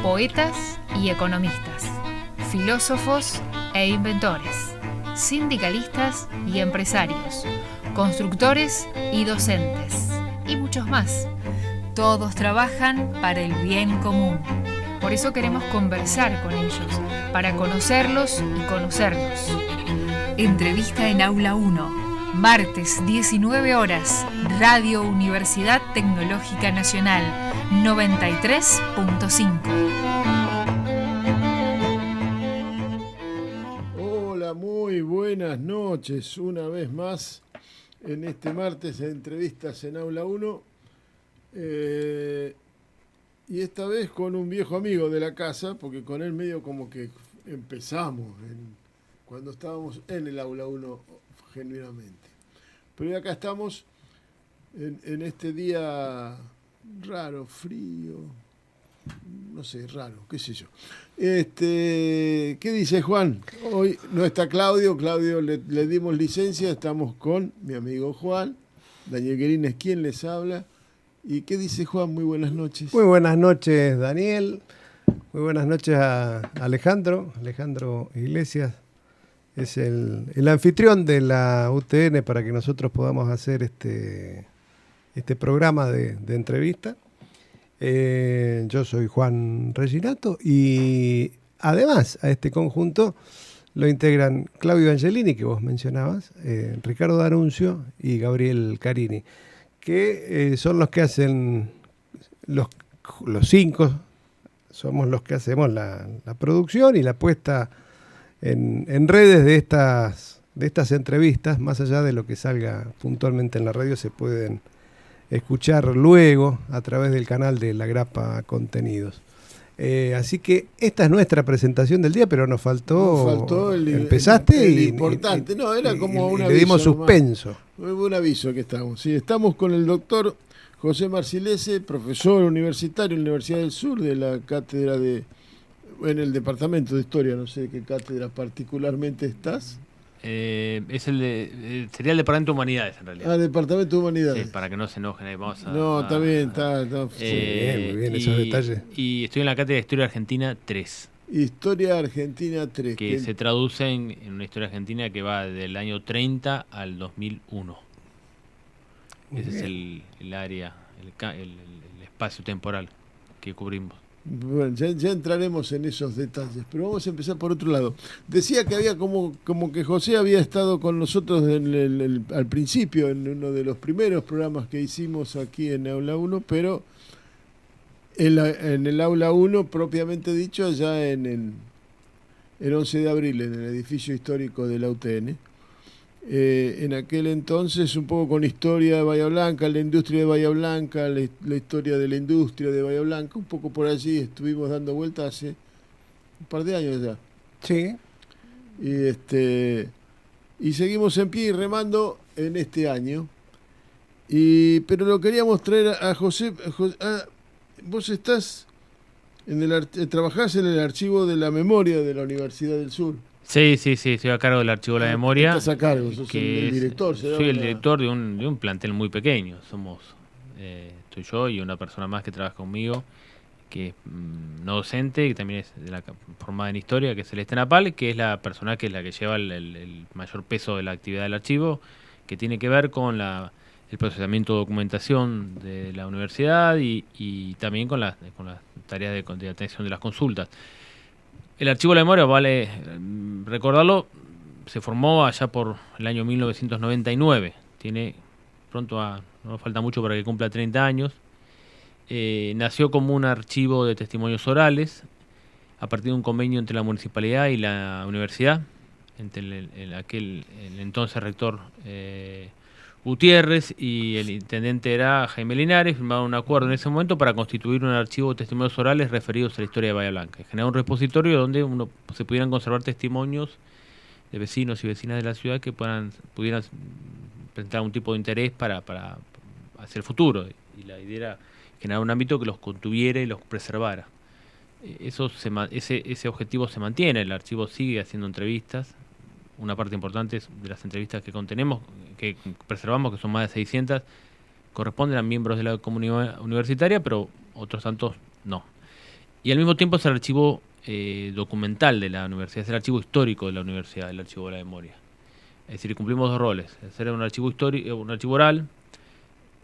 poetas y economistas, filósofos e inventores, sindicalistas y empresarios, constructores y docentes, y muchos más. Todos trabajan para el bien común. Por eso queremos conversar con ellos, para conocerlos y conocernos. Entrevista en Aula 1, martes 19 horas, Radio Universidad Tecnológica Nacional, 93.5. Hola, muy buenas noches, una vez más en este martes de entrevistas en Aula 1. Y esta vez con un viejo amigo de la casa, porque con él medio como que empezamos cuando estábamos en el Aula 1 genuinamente. Pero acá estamos en este día raro, frío, no sé, raro, qué sé yo. ¿Qué dice Juan? Hoy no está Claudio le dimos licencia, estamos con mi amigo Juan. Daniel Guerín es quien les habla. ¿Y qué dice Juan? Muy buenas noches. Muy buenas noches, Daniel. Muy buenas noches a Alejandro Iglesias. Es el anfitrión de la UTN para que nosotros podamos hacer este programa de entrevista. Yo soy Juan Reginato y además a este conjunto lo integran Claudio Angelini, que vos mencionabas, Ricardo D'Annunzio y Gabriel Carini, que son los que hacen, los cinco, somos los que hacemos la producción y la puesta en redes de estas entrevistas. Más allá de lo que salga puntualmente en la radio, se pueden escuchar luego a través del canal de La Grapa Contenidos. Así que esta es nuestra presentación del día, pero nos faltó empezaste el y importante. No, era como un aviso. Le dimos suspenso. Un aviso que estamos. Sí, estamos con el doctor José Marcilese, profesor universitario en la Universidad del Sur de la cátedra en el departamento de Historia. No sé qué cátedra particularmente estás. Sería el Departamento de Humanidades, en realidad. Departamento de Humanidades. Sí, para que no se enojen ahí. Está bien, está. Muy bien, esos detalles. Y estoy en la cátedra de Historia Argentina 3. Historia Argentina 3. Que se traduce en una historia argentina que va del año 30 al 2001. Ese es el área, el espacio temporal que cubrimos. Bueno, ya entraremos en esos detalles, pero vamos a empezar por otro lado. Decía que había como que José había estado con nosotros al principio, en uno de los primeros programas que hicimos aquí en Aula 1, pero en el Aula 1, propiamente dicho, allá en el 11 de abril, en el edificio histórico de la UTN. En aquel entonces, un poco con historia de Bahía Blanca, la industria de Bahía Blanca, la historia de la industria de Bahía Blanca, un poco por allí estuvimos dando vueltas hace un par de años ya. Sí. Y seguimos en pie y remando en este año. Pero lo queríamos traer a José. Vos estás trabajás en el archivo de la memoria de la Universidad del Sur. Sí, estoy a cargo del archivo de la memoria. Estás a cargo, sos el director. Soy el director de un plantel muy pequeño. Estoy yo y una persona más que trabaja conmigo, que es no docente, que también es formada en historia, que es Celeste Napal, que es la persona que es la que lleva el mayor peso de la actividad del archivo, que tiene que ver con el procesamiento de documentación de la universidad y también con las tareas de atención de las consultas. El archivo de la memoria, vale recordarlo, se formó allá por el año 1999. No falta mucho para que cumpla 30 años. Nació como un archivo de testimonios orales a partir de un convenio entre la municipalidad y la universidad, entre el entonces rector Gutiérrez y el intendente era Jaime Linares. Firmaron un acuerdo en ese momento para constituir un archivo de testimonios orales referidos a la historia de Bahía Blanca y generar un repositorio donde se pudieran conservar testimonios de vecinos y vecinas de la ciudad que pudieran presentar un tipo de interés para hacia el futuro. Y la idea era generar un ámbito que los contuviera y los preservara. Ese objetivo se mantiene. El archivo sigue haciendo entrevistas. Una parte importante de las entrevistas que preservamos, que son más de 600, corresponden a miembros de la comunidad universitaria, pero otros tantos no. y al mismo tiempo es el archivo documental de la universidad, es el archivo histórico de la universidad, el archivo de la memoria. Es decir, cumplimos dos roles: el ser un archivo histórico, un archivo oral,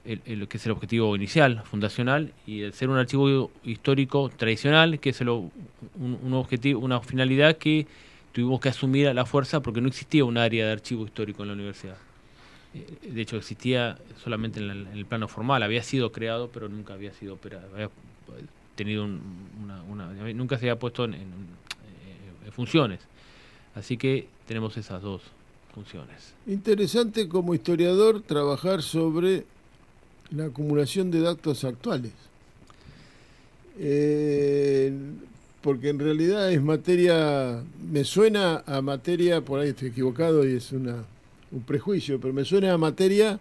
que es el objetivo inicial, fundacional, y el ser un archivo histórico tradicional, que es un objetivo, una finalidad que tuvimos que asumir a la fuerza porque no existía un área de archivo histórico en la universidad. De hecho, existía solamente en el plano formal, había sido creado, pero nunca había sido operado, había tenido nunca se había puesto en funciones. Así que tenemos esas dos funciones. Interesante como historiador trabajar sobre la acumulación de datos actuales. Porque en realidad es materia, me suena a materia, por ahí estoy equivocado y es un prejuicio, pero me suena a materia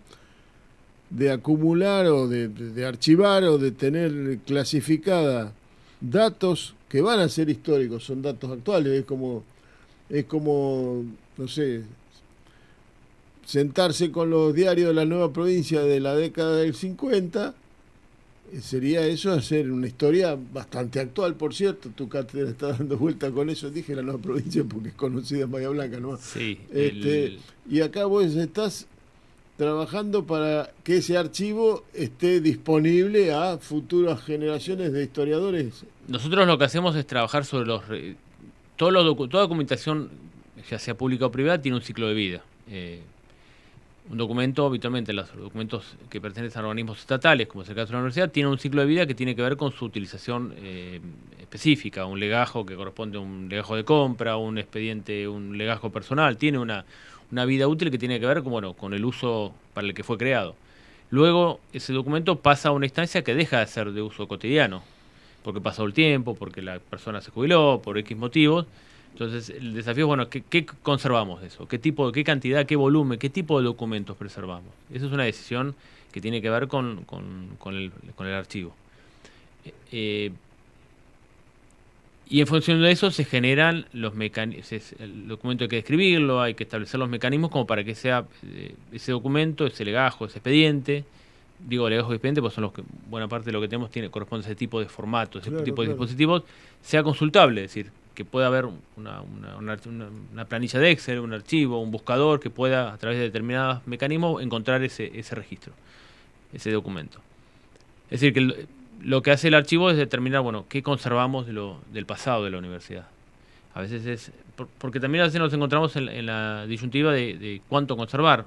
de acumular o de archivar o de tener clasificada datos que van a ser históricos, son datos actuales, es como, no sé, sentarse con los diarios de la nueva provincia de la década del 50, sería eso hacer una historia bastante actual, por cierto. Tu cátedra está dando vuelta con eso, dije la nueva provincia porque es conocida en Bahía Blanca, ¿no? Sí. Y acá vos estás trabajando para que ese archivo esté disponible a futuras generaciones de historiadores. Nosotros lo que hacemos es trabajar sobre toda documentación, ya sea pública o privada, tiene un ciclo de vida. Un documento, habitualmente los documentos que pertenecen a organismos estatales, como es el caso de la universidad, tienen un ciclo de vida que tiene que ver con su utilización específica, un legajo que corresponde a un legajo de compra, un expediente, un legajo personal, tiene una vida útil que tiene que ver con el uso para el que fue creado. Luego ese documento pasa a una instancia que deja de ser de uso cotidiano, porque pasó el tiempo, porque la persona se jubiló, por X motivos. Entonces el desafío es, ¿qué conservamos de eso? ¿Qué cantidad, qué volumen, qué tipo de documentos preservamos? Esa es una decisión que tiene que ver con el archivo. Y en función de eso se generan los mecanismos. El documento hay que describirlo, hay que establecer los mecanismos como para que sea ese documento, ese legajo, ese expediente. Digo legajo y expediente porque son los que buena parte de lo que tenemos corresponde a ese tipo de formatos, ese tipo de dispositivos, sea consultable, es decir, que pueda haber una planilla de Excel, un archivo, un buscador que pueda, a través de determinados mecanismos, encontrar ese registro, ese documento. Es decir, que lo que hace el archivo es determinar, qué conservamos del pasado de la universidad. A veces es, porque también a veces nos encontramos en la disyuntiva de cuánto conservar,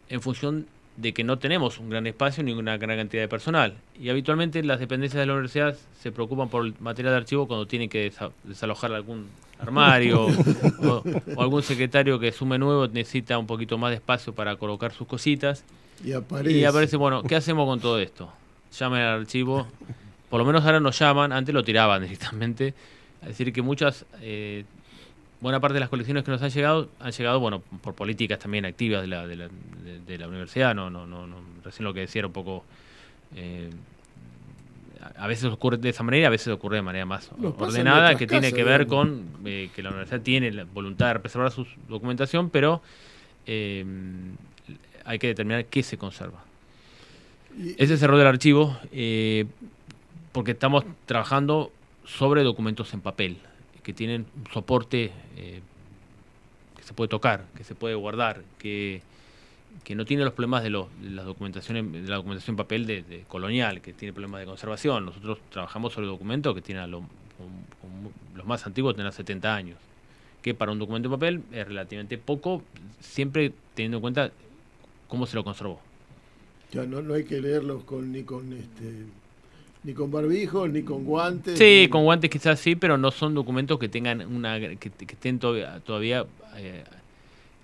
en función de que no tenemos un gran espacio ni una gran cantidad de personal. Y habitualmente las dependencias de la universidad se preocupan por el material de archivo cuando tienen que desalojar algún armario o algún secretario que sume nuevo necesita un poquito más de espacio para colocar sus cositas. Y aparece, ¿qué hacemos con todo esto? Llamen al archivo. Por lo menos ahora nos llaman, antes lo tiraban directamente. Es decir, que buena parte de las colecciones que nos han llegado por políticas también activas de la universidad. Recién lo que decía era un poco, a veces ocurre de esa manera, a veces ocurre de manera más ordenada, que tiene que ver con que la universidad tiene la voluntad de preservar su documentación, pero hay que determinar qué se conserva. Ese es el rol del archivo, porque estamos trabajando sobre documentos en papel, que tienen un soporte que se puede tocar, que se puede guardar, que no tiene los problemas de la documentación en papel de colonial, que tiene problemas de conservación. Nosotros trabajamos sobre documentos que tienen los más antiguos tienen 70 años, que para un documento en papel es relativamente poco, siempre teniendo en cuenta cómo se lo conservó. Ya no hay que leerlos ni con barbijos, ni con guantes. Sí, con guantes quizás sí, pero no son documentos que tengan que estén todavía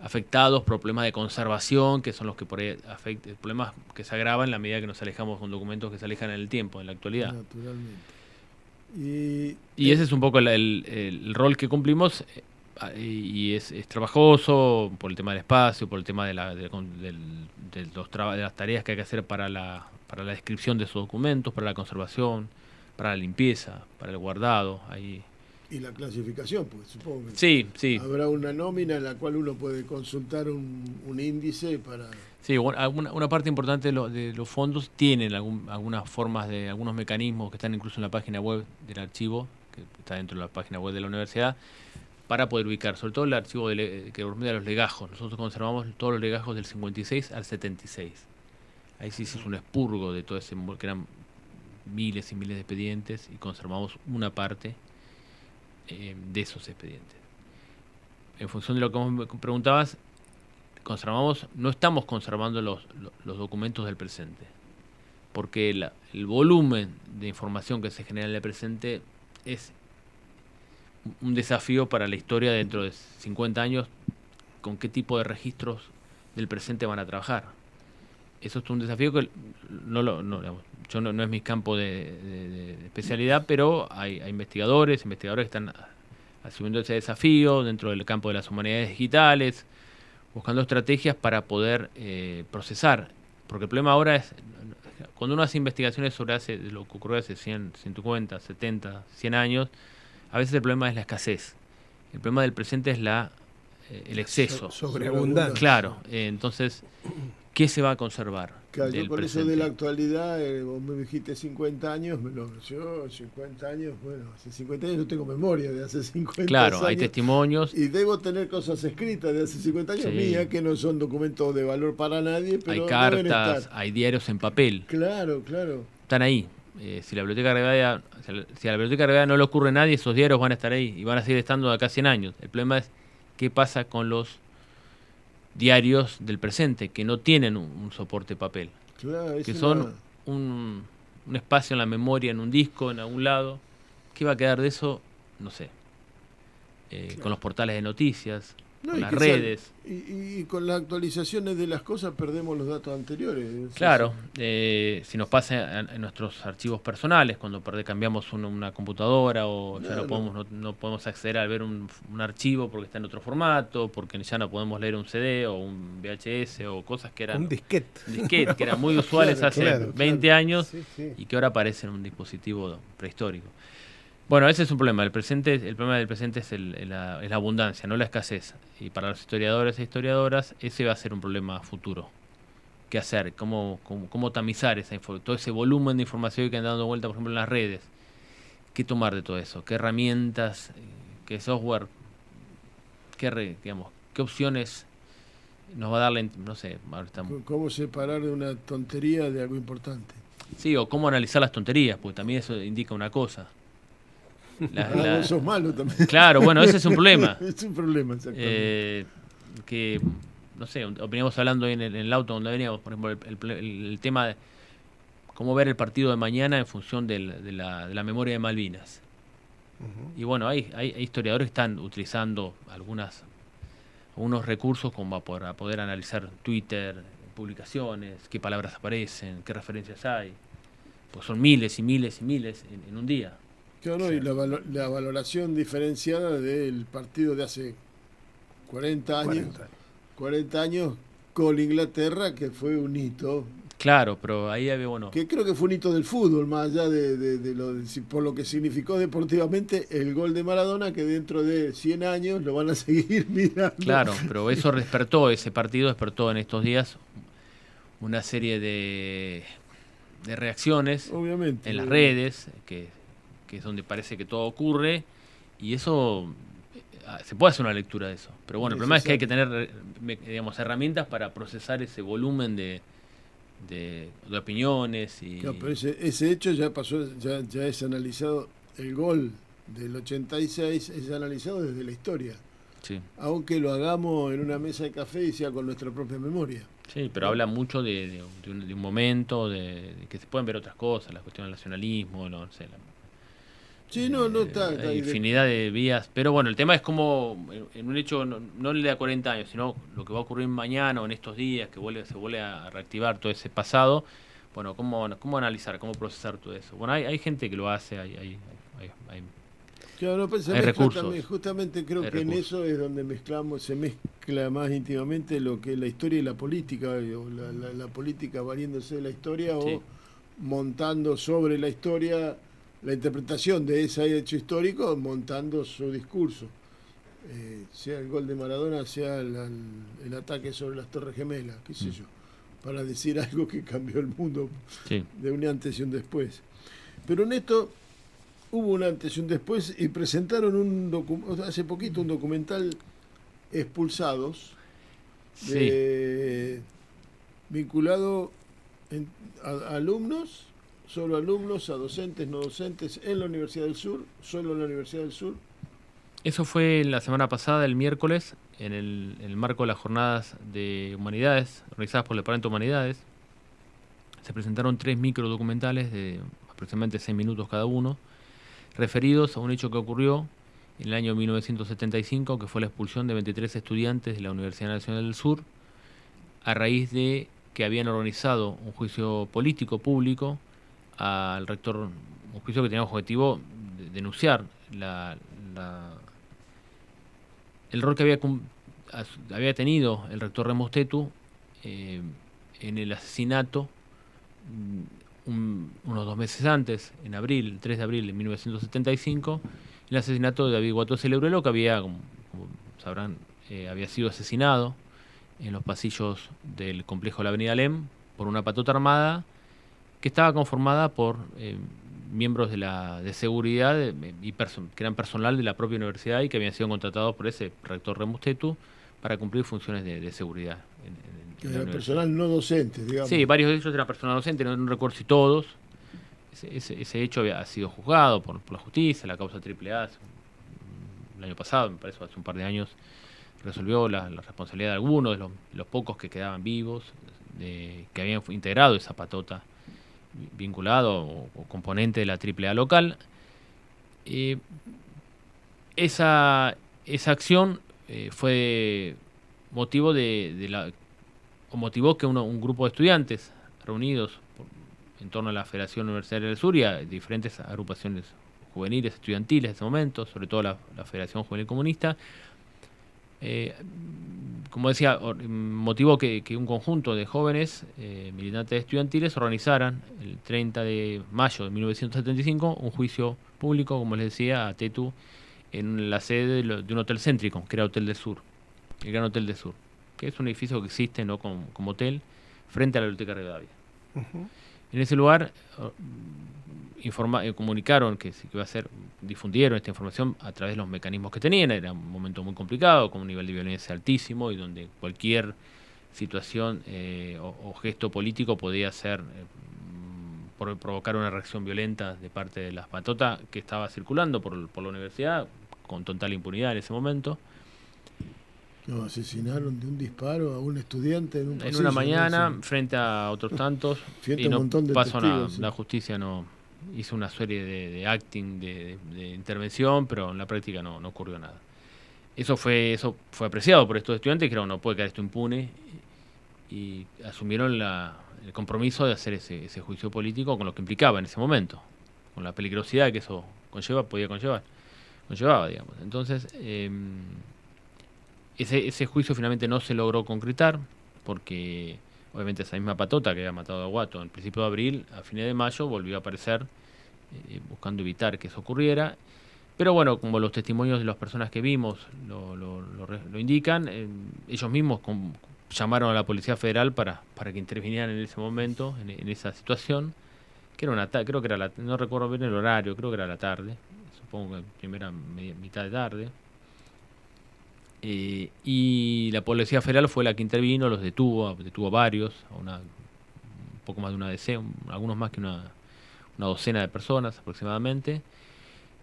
afectados por problemas de conservación, que son los que por ahí afectan, problemas que se agravan en la medida que nos alejamos con documentos que se alejan en el tiempo, en la actualidad. Naturalmente. Y ese es un poco el rol que cumplimos, y es trabajoso por el tema del espacio, por el tema de las tareas que hay que hacer para la descripción de esos documentos, para la conservación, para la limpieza, para el guardado. Hay Y la clasificación, pues supongo que Sí. habrá una nómina en la cual uno puede consultar un índice para... Sí, una parte importante de los fondos tienen algunas formas algunos mecanismos que están incluso en la página web del archivo, que está dentro de la página web de la universidad, para poder ubicar, sobre todo el archivo que corresponde a los legajos. Nosotros conservamos todos los legajos del 56 al 76. Ahí sí es un expurgo de todo ese, que eran miles y miles de expedientes, y conservamos una parte de esos expedientes. En función de lo que vos me preguntabas, no estamos conservando los documentos del presente, porque el volumen de información que se genera en el presente es un desafío para la historia dentro de 50 años, con qué tipo de registros del presente van a trabajar. Eso es un desafío que no es mi campo de especialidad, pero hay investigadores que están asumiendo ese desafío dentro del campo de las humanidades digitales, buscando estrategias para poder procesar. Porque el problema ahora es, cuando uno hace investigaciones sobre lo que ocurrió hace 100, 150, 70, 100 años, a veces el problema es la escasez. El problema del presente es el exceso. Sobreabundancia. Claro, entonces, ¿qué se va a conservar? Claro, yo del por presente? eso de la actualidad, vos me dijiste 50 años, yo 50 años, bueno, hace 50 años no tengo memoria de hace 50 Claro, años. hay testimonios. Y debo tener cosas escritas de hace 50 años Sí. mías, que no son documentos de valor para nadie, pero Hay deben cartas, estar. hay diarios en papel. Claro. Están ahí. Si la biblioteca Rivadavia no le ocurre a nadie, esos diarios van a estar ahí y van a seguir estando de acá a 100 años. El problema es qué pasa con los diarios del presente, que no tienen un soporte papel, Claro, que son un espacio en la memoria, en un disco, en algún lado. ¿Qué va a quedar de eso? No sé. Con los portales de noticias, con las redes. Y con las actualizaciones de las cosas perdemos los datos anteriores. Claro, si nos pasa en nuestros archivos personales, cuando cambiamos una computadora o ya no podemos acceder a ver un archivo porque está en otro formato, porque ya no podemos leer un CD o un VHS o cosas que eran... Un disquete. Que eran muy usuales hace 20 años Sí. y que ahora aparecen en un dispositivo prehistórico. Bueno, ese es un problema. El problema del presente es la abundancia, no la escasez. Y para los historiadores e historiadoras, ese va a ser un problema futuro. ¿Qué hacer? ¿Cómo tamizar todo ese volumen de información que han dado vuelta, por ejemplo, en las redes? ¿Qué tomar de todo eso? ¿Qué herramientas? ¿Qué software? ¿Qué opciones nos va a dar no sé, ahora estamos... ¿Cómo separar de una tontería de algo importante? Sí, o cómo analizar las tonterías, porque también eso indica una cosa. Vos sos malo también. Claro, bueno, ese es un problema. Es un problema, exactamente. Que, no sé, veníamos hablando en el auto donde veníamos, por ejemplo, el tema de cómo ver el partido de mañana en función de la memoria de Malvinas. Y bueno, hay historiadores que están utilizando algunos recursos como para poder analizar Twitter, publicaciones, qué palabras aparecen, qué referencias hay. Pues son miles y miles y miles en un día. Claro, y la valoración diferenciada del partido de hace 40 años con Inglaterra, que fue un hito. Claro, pero ahí había, Que creo que fue un hito del fútbol, más allá por lo que significó deportivamente el gol de Maradona, que dentro de 100 años lo van a seguir mirando. Claro, pero ese partido despertó en estos días una serie de reacciones, Obviamente, en las redes, que es donde parece que todo ocurre, y eso se puede hacer una lectura de eso. Pero bueno, el problema es que hay que tener, herramientas para procesar ese volumen de opiniones. Claro, pero ese hecho ya pasó, ya es analizado. El gol del 86 es analizado desde la historia. Sí. Aunque lo hagamos en una mesa de café y sea con nuestra propia memoria. Sí, pero habla mucho de un momento, de que se pueden ver otras cosas, la cuestión del nacionalismo, no sé. Sí, no está Hay infinidad de vías, pero bueno, el tema es como en un hecho, no el de a 40 años, sino lo que va a ocurrir mañana o en estos días, que se vuelve a reactivar todo ese pasado. Bueno, cómo analizar, cómo procesar todo eso. Bueno, hay gente que lo hace, hay claro, no, hay recursos. También, justamente creo Hay que recursos. en eso es donde se mezcla más íntimamente lo que es la historia y la política, o la política valiéndose de la historia, Sí. o montando sobre la historia la interpretación de ese hecho histórico montando su discurso. Sea el gol de Maradona, sea el ataque sobre las Torres Gemelas, qué sé yo, para decir algo que cambió el mundo, sí, de un antes y un después. Pero en esto hubo un antes y un después y presentaron hace poquito un documental, Expulsados, sí, vinculado a alumnos, solo alumnos, a docentes, no docentes, en la Universidad del Sur, solo en la Universidad del Sur. Eso fue la semana pasada, el miércoles, en el marco de las jornadas de humanidades, organizadas por el Departamento de Humanidades. Se presentaron 3 microdocumentales de aproximadamente 6 minutos cada uno, referidos a un hecho que ocurrió en el año 1975, que fue la expulsión de 23 estudiantes de la Universidad Nacional del Sur, a raíz de que habían organizado un juicio político público al rector, un juicio que tenía el objetivo de denunciar el rol que había tenido el rector Remus Tetu en el asesinato unos 2 meses antes, en abril, el 3 de abril de 1975, el asesinato de David Guató Celebrelo, que había, como sabrán, había sido asesinado en los pasillos del complejo de la Avenida Alem por una patota armada que estaba conformada por miembros de seguridad que eran personal de la propia universidad y que habían sido contratados por ese rector Remus Tetu para cumplir funciones de seguridad. Que era personal no docente, digamos. Sí, varios de ellos eran personal docente, no recuerdo si todos. Ese hecho ha sido juzgado por la justicia, la causa AAA el año pasado, me parece, hace un par de años, resolvió la responsabilidad de algunos, de los pocos que quedaban vivos, que habían integrado esa patota vinculado o componente de la AAA local. Esa acción fue motivo motivó que un grupo de estudiantes reunidos en torno a la Federación Universitaria del Sur y a diferentes agrupaciones juveniles, estudiantiles en ese momento, sobre todo la Federación Juvenil Comunista, como decía, motivó que un conjunto de jóvenes militantes estudiantiles organizaran el 30 de mayo de 1975 un juicio público, como les decía, a Tetu en la sede de un hotel céntrico, que era Hotel del Sur, el Gran Hotel del Sur, que es un edificio que existe, ¿no?, como hotel frente a la Biblioteca Rivadavia. Uh-huh. En ese lugar comunicaron que iba a ser, difundieron esta información a través de los mecanismos que tenían. Era un momento muy complicado, con un nivel de violencia altísimo y donde cualquier situación o gesto político podía ser provocar una reacción violenta de parte de las patotas que estaba circulando por la universidad con total impunidad en ese momento. Lo asesinaron de un disparo a un estudiante en un pasillo, en una mañana, ¿no? Frente a otros tantos. Y no pasó nada. Sí. La justicia no hizo una serie de acting, de intervención, pero en la práctica no ocurrió nada. Eso fue apreciado por estos estudiantes, que no puede quedar esto impune, y asumieron el compromiso de hacer ese juicio político con lo que implicaba en ese momento, con la peligrosidad que eso conllevaba, digamos. Entonces, ese juicio finalmente no se logró concretar, porque obviamente esa misma patota que había matado a Guató en principio de abril, a fines de mayo volvió a aparecer buscando evitar que eso ocurriera. Pero bueno, como los testimonios de las personas que vimos lo indican, ellos mismos llamaron a la Policía Federal para que intervinieran en ese momento, en esa situación, que era creo que era no recuerdo bien el horario, creo que era la tarde, supongo que primera mitad de tarde. Y la Policía Federal fue la que intervino, los detuvo a varios, un poco más de una decena, algunos más que una docena de personas aproximadamente,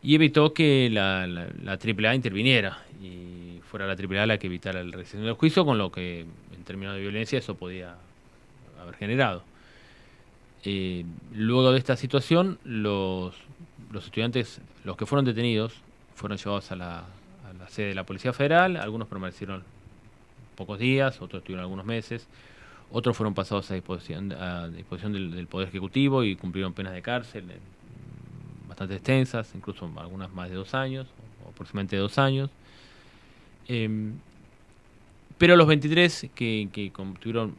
y evitó que la AAA interviniera y fuera la AAA la que evitara el recinto del juicio, con lo que en términos de violencia eso podía haber generado. Luego de esta situación, los estudiantes, los que fueron detenidos, fueron llevados a la sede de la Policía Federal. Algunos permanecieron pocos días, otros estuvieron algunos meses, otros fueron pasados a disposición del Poder Ejecutivo y cumplieron penas de cárcel bastante extensas, incluso algunas más de 2 años, o aproximadamente 2 años. Pero los 23 que tuvieron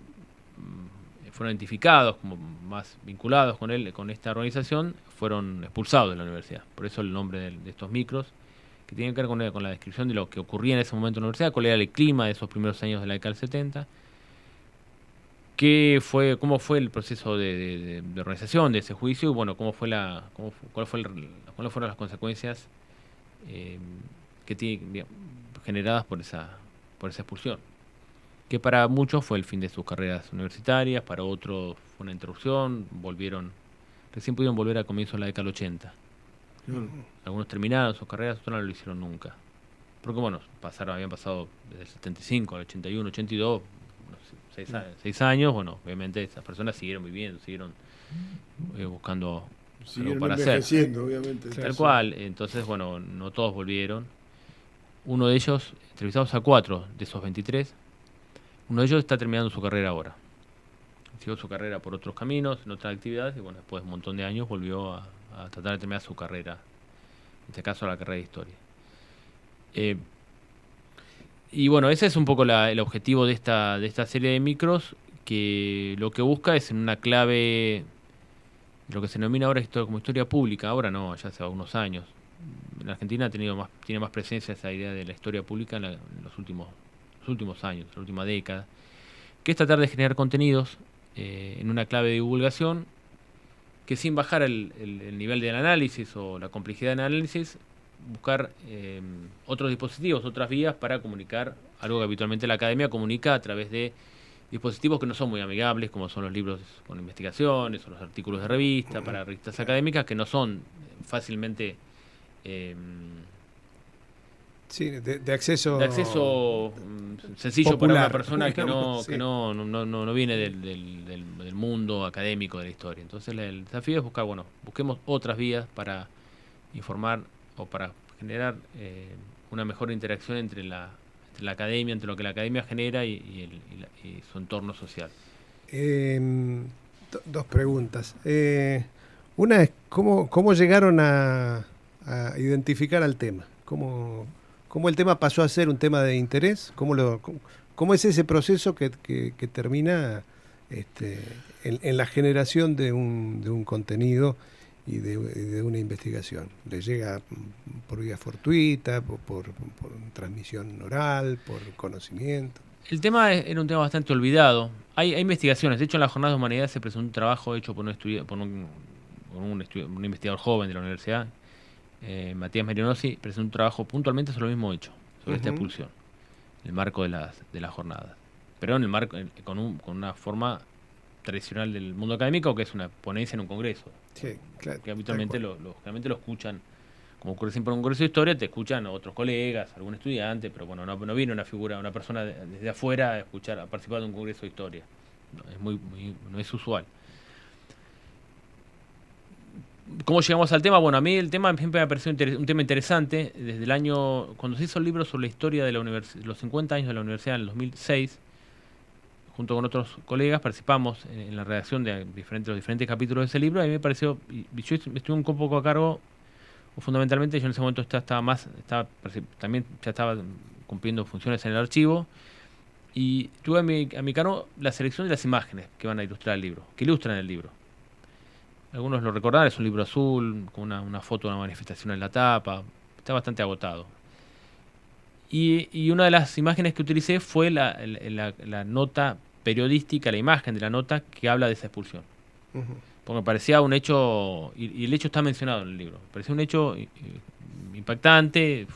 fueron identificados como más vinculados con esta organización, fueron expulsados de la universidad. Por eso el nombre de estos micros, que tienen que ver con la descripción de lo que ocurría en ese momento en la universidad, cuál era el clima de esos primeros años de la década del 70, cómo fue el proceso de organización de ese juicio y bueno, cuáles fueron las consecuencias generadas por esa expulsión, que para muchos fue el fin de sus carreras universitarias, para otros fue una interrupción, recién pudieron volver a comienzos de la década del 80. Algunos terminaron sus carreras, otros no lo hicieron nunca. Porque bueno, habían pasado desde el 75 al 81, 82, 6 años, bueno, obviamente esas personas siguieron viviendo, siguieron buscando algo para hacer. Obviamente. Tal cual, entonces bueno, no todos volvieron. Uno de ellos, entrevistamos a 4 de esos 23, uno de ellos está terminando su carrera ahora. Siguió su carrera por otros caminos, en otras actividades, y bueno, después de un montón de años volvió a tratar de terminar su carrera, en este caso la carrera de historia. Y bueno, ese es un poco el objetivo de esta serie de micros, que lo que busca es en una clave, lo que se denomina ahora como historia pública, ahora no, ya hace unos años. En Argentina tiene más presencia esa idea de la historia pública en los últimos años, la última década, que es tratar de generar contenidos en una clave de divulgación que, sin bajar el nivel del análisis o la complejidad del análisis, buscar otros dispositivos, otras vías para comunicar algo que habitualmente la academia comunica a través de dispositivos que no son muy amigables, como son los libros con investigaciones o los artículos de revista para revistas académicas, que no son fácilmente de acceso sencillo popular, para una persona que digamos, que no viene del mundo académico de la historia. Entonces el desafío es busquemos otras vías para informar o para generar una mejor interacción entre la academia, entre lo que la academia genera y su entorno social. Dos preguntas. Una es, ¿cómo llegaron a identificar al tema? ¿Cómo el tema pasó a ser un tema de interés? ¿Cómo es ese proceso que termina en la generación de un contenido y de una investigación? ¿Le llega por vía fortuita, por transmisión oral, por conocimiento? El tema era un tema bastante olvidado. Hay investigaciones. De hecho, en la Jornada de Humanidades se presentó un trabajo hecho por un investigador joven de la universidad, Matías Merinosi, presentó un trabajo puntualmente sobre lo mismo hecho, sobre esta expulsión, en el marco de las jornadas. Pero en el marco con una forma tradicional del mundo académico, que es una ponencia en un congreso. Sí, claro. Que habitualmente generalmente lo escuchan, como ocurre siempre en un congreso de historia, te escuchan otros colegas, algún estudiante, pero bueno, no viene una persona desde afuera a participar de un congreso de historia. No es usual. ¿Cómo llegamos al tema? Bueno, a mí el tema siempre me ha parecido un tema interesante. Desde el año, cuando se hizo el libro sobre la historia de los 50 años de la universidad en el 2006, junto con otros colegas participamos en la redacción de los diferentes capítulos de ese libro. A mí me pareció, y yo estuve un poco a cargo, fundamentalmente yo en ese momento también ya estaba cumpliendo funciones en el archivo, y tuve a mi cargo la selección de las imágenes que van a ilustrar el libro, que ilustran el libro. Algunos lo recordarán, es un libro azul, con una foto de una manifestación en la tapa, está bastante agotado. Y una de las imágenes que utilicé fue la nota periodística, la imagen de la nota que habla de esa expulsión. Uh-huh. Porque me parecía un hecho, y el hecho está mencionado en el libro, me parecía un hecho impactante,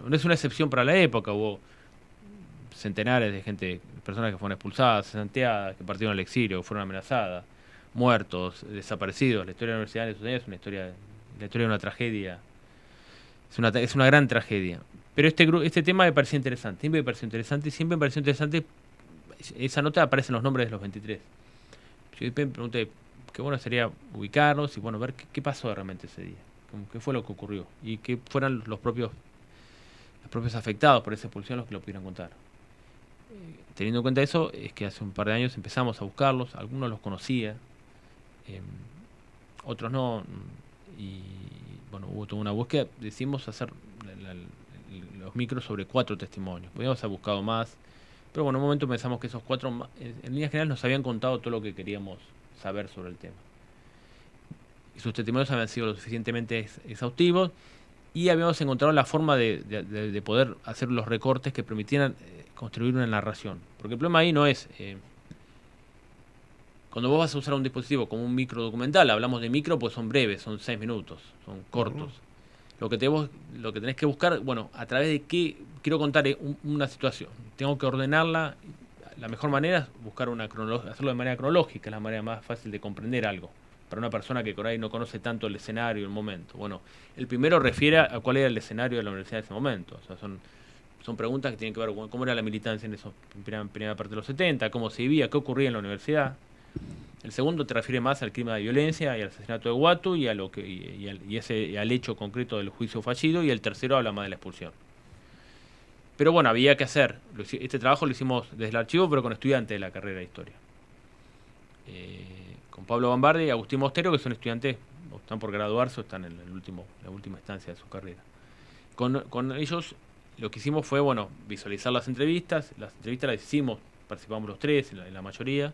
no es una excepción para la época, hubo centenares de personas que fueron expulsadas, cesanteadas, que partieron al exilio, que fueron amenazadas, muertos, desaparecidos. La historia de la universidad en esos años es la historia de una tragedia, es una gran tragedia. Pero este tema me parecía interesante, siempre me pareció interesante. Esa nota aparece en los nombres de los 23. Yo me pregunté, qué bueno sería ubicarnos y ver qué pasó realmente ese día, qué fue lo que ocurrió y qué fueran los propios afectados por esa expulsión los que lo pudieran contar. Teniendo en cuenta eso, es que hace un par de años empezamos a buscarlos, algunos los conocía, otros no, y hubo toda una búsqueda. Decidimos hacer los micros sobre 4 testimonios. Podríamos haber buscado más, Pero bueno, en un momento pensamos que esos 4, en líneas generales, nos habían contado todo lo que queríamos saber sobre el tema. Y sus testimonios habían sido lo suficientemente exhaustivos y habíamos encontrado la forma de poder hacer los recortes que permitieran construir una narración. Porque el problema ahí no es... cuando vos vas a usar un dispositivo como un micro documental, hablamos de micro, pues son breves, son 6 minutos, son cortos. Lo que tenés que buscar, bueno, a través de qué quiero contar una situación. Tengo que ordenarla. La mejor manera es buscar hacerlo de manera cronológica, es la manera más fácil de comprender algo. Para una persona que por ahí no conoce tanto el escenario, el momento. Bueno, el primero refiere a cuál era el escenario de la universidad en ese momento. O sea, son preguntas que tienen que ver con cómo era la militancia en primera parte de los 70, cómo se vivía, qué ocurría en la universidad. El segundo te refiere más al crimen de violencia y al asesinato de Guatu y al hecho concreto del juicio fallido, y el tercero habla más de la expulsión. Pero bueno, había que hacer. Este trabajo lo hicimos desde el archivo, pero con estudiantes de la carrera de historia. Con Pablo Bambardi y Agustín Mostero, que son estudiantes, o están por graduarse o están en la última instancia de su carrera. Con ellos lo que hicimos fue, bueno, visualizar las entrevistas. Las entrevistas las hicimos, participamos los tres, en la mayoría.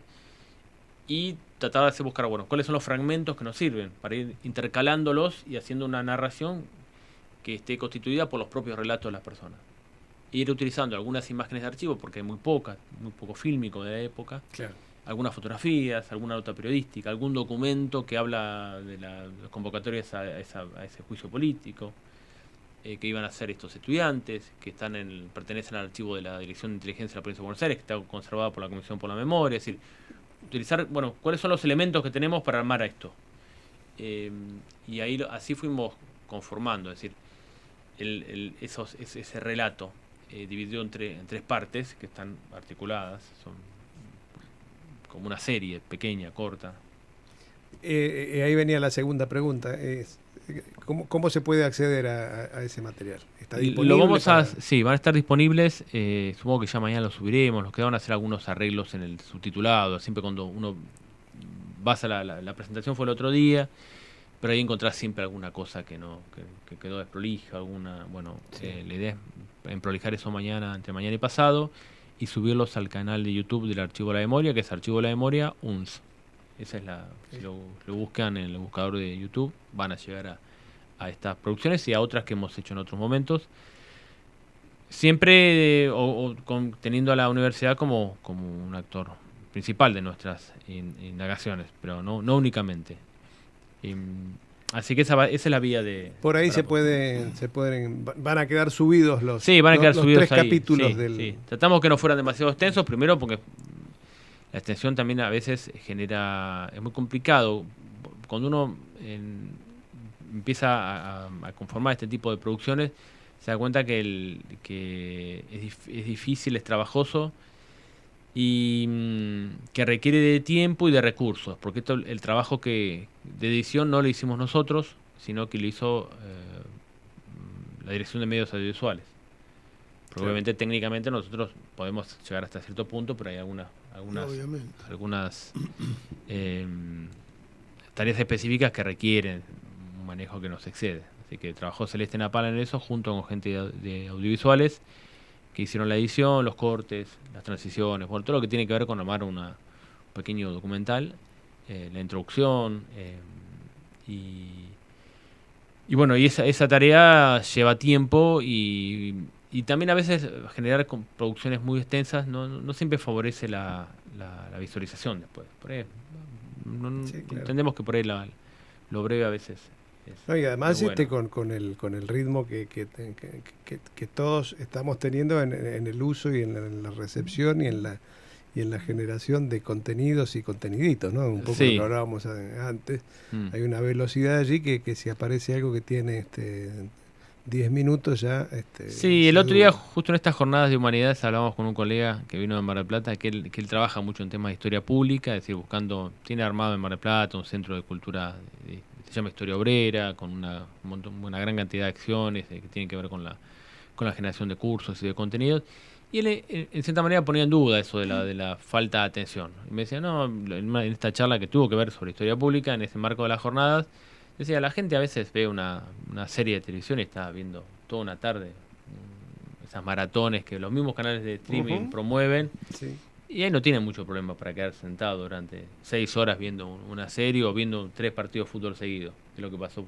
Y tratar de buscar, bueno, cuáles son los fragmentos que nos sirven para ir intercalándolos y haciendo una narración que esté constituida por los propios relatos de las personas. Ir utilizando algunas imágenes de archivo, porque hay muy poco fílmico de la época. Claro. Algunas fotografías, alguna nota periodística, algún documento que habla de las convocatorias a ese juicio político que iban a hacer estos estudiantes, que pertenecen al archivo de la Dirección de Inteligencia de la Provincia de Buenos Aires, que está conservado por la Comisión por la Memoria. Es decir, utilizar, bueno, cuáles son los elementos que tenemos para armar esto. Y ahí así fuimos conformando, es decir, ese relato dividido en 3 partes que están articuladas, son como una serie pequeña, corta. Ahí venía la segunda pregunta. ¿Cómo se puede acceder a ese material? ¿Está disponible? Sí, van a estar disponibles. Supongo que ya mañana lo subiremos. Nos quedaron a hacer algunos arreglos en el subtitulado. Siempre cuando uno vas a la presentación fue el otro día, pero ahí encontrás siempre alguna cosa que quedó desprolija, alguna. Bueno, sí. La idea es prolijar eso entre mañana y pasado, y subirlos al canal de YouTube del Archivo de la Memoria, que es Archivo de la Memoria UNS. Esa es si lo buscan en el buscador de YouTube, van a llegar a estas producciones y a otras que hemos hecho en otros momentos. Siempre teniendo a la universidad como un actor principal de nuestras indagaciones, pero no únicamente. Así que esa es la vía de... Por ahí van a quedar subidos los, sí, van a quedar los subidos 3 ahí, capítulos sí, del... Sí. Tratamos que no fueran demasiado extensos, primero porque la extensión también a veces es muy complicado. Cuando uno empieza a conformar este tipo de producciones, se da cuenta que es difícil, es trabajoso y que requiere de tiempo y de recursos, porque el trabajo de edición no lo hicimos nosotros, sino que lo hizo la Dirección de Medios Audiovisuales. Probablemente técnicamente nosotros podemos llegar hasta cierto punto, pero hay algunas tareas específicas que requieren un manejo que nos excede. Así que trabajó Celeste Napal en eso junto con gente de audiovisuales que hicieron la edición, los cortes, las transiciones, bueno, todo lo que tiene que ver con armar un pequeño documental, la introducción y bueno, y esa tarea lleva tiempo y también a veces generar producciones muy extensas no siempre favorece la visualización después. Por ahí, sí, claro. Entendemos que por ahí lo breve a veces no, y además bueno. con el ritmo que todos estamos teniendo en el uso y en la recepción y en la generación de contenidos y conteniditos, ¿no? Un poco sí. Lo que hablábamos antes. Hay una velocidad allí que si aparece algo que tiene 10 minutos ya... sí, el otro día, justo en estas jornadas de humanidades, hablábamos con un colega que vino de Mar del Plata, que él trabaja mucho en temas de historia pública, es decir, tiene armado en Mar del Plata un centro de cultura, se llama Historia Obrera, con una gran cantidad de acciones que tienen que ver con la generación de cursos y de contenidos. Y él, en cierta manera, ponía en duda eso de la falta de atención. Y me decía, no, en esta charla que tuvo que ver sobre historia pública, en ese marco de las jornadas, decía, la gente a veces ve una serie de televisión y está viendo toda una tarde esas maratones que los mismos canales de streaming promueven. Sí. Y ahí no tienen mucho problema para quedar sentado durante 6 horas viendo una serie o viendo 3 partidos de fútbol seguidos, que es lo que pasó.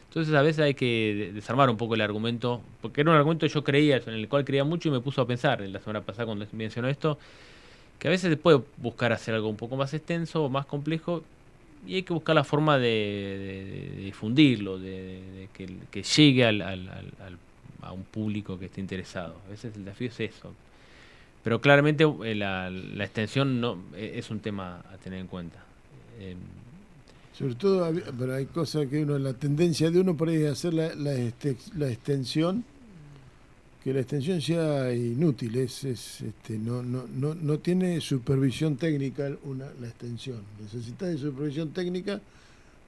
Entonces a veces hay que desarmar un poco el argumento, porque era un argumento que yo creía, en el cual creía mucho y me puso a pensar la semana pasada cuando mencionó esto, que a veces se puede buscar hacer algo un poco más extenso o más complejo y hay que buscar la forma de difundirlo, de que llegue a un público que esté interesado. A veces el desafío es eso. Pero claramente la extensión no es un tema a tener en cuenta. Sobre todo, pero hay cosas que la tendencia de uno por ahí es hacer la extensión, que la extensión sea inútil, no tiene supervisión técnica la extensión. Necesitas de supervisión técnica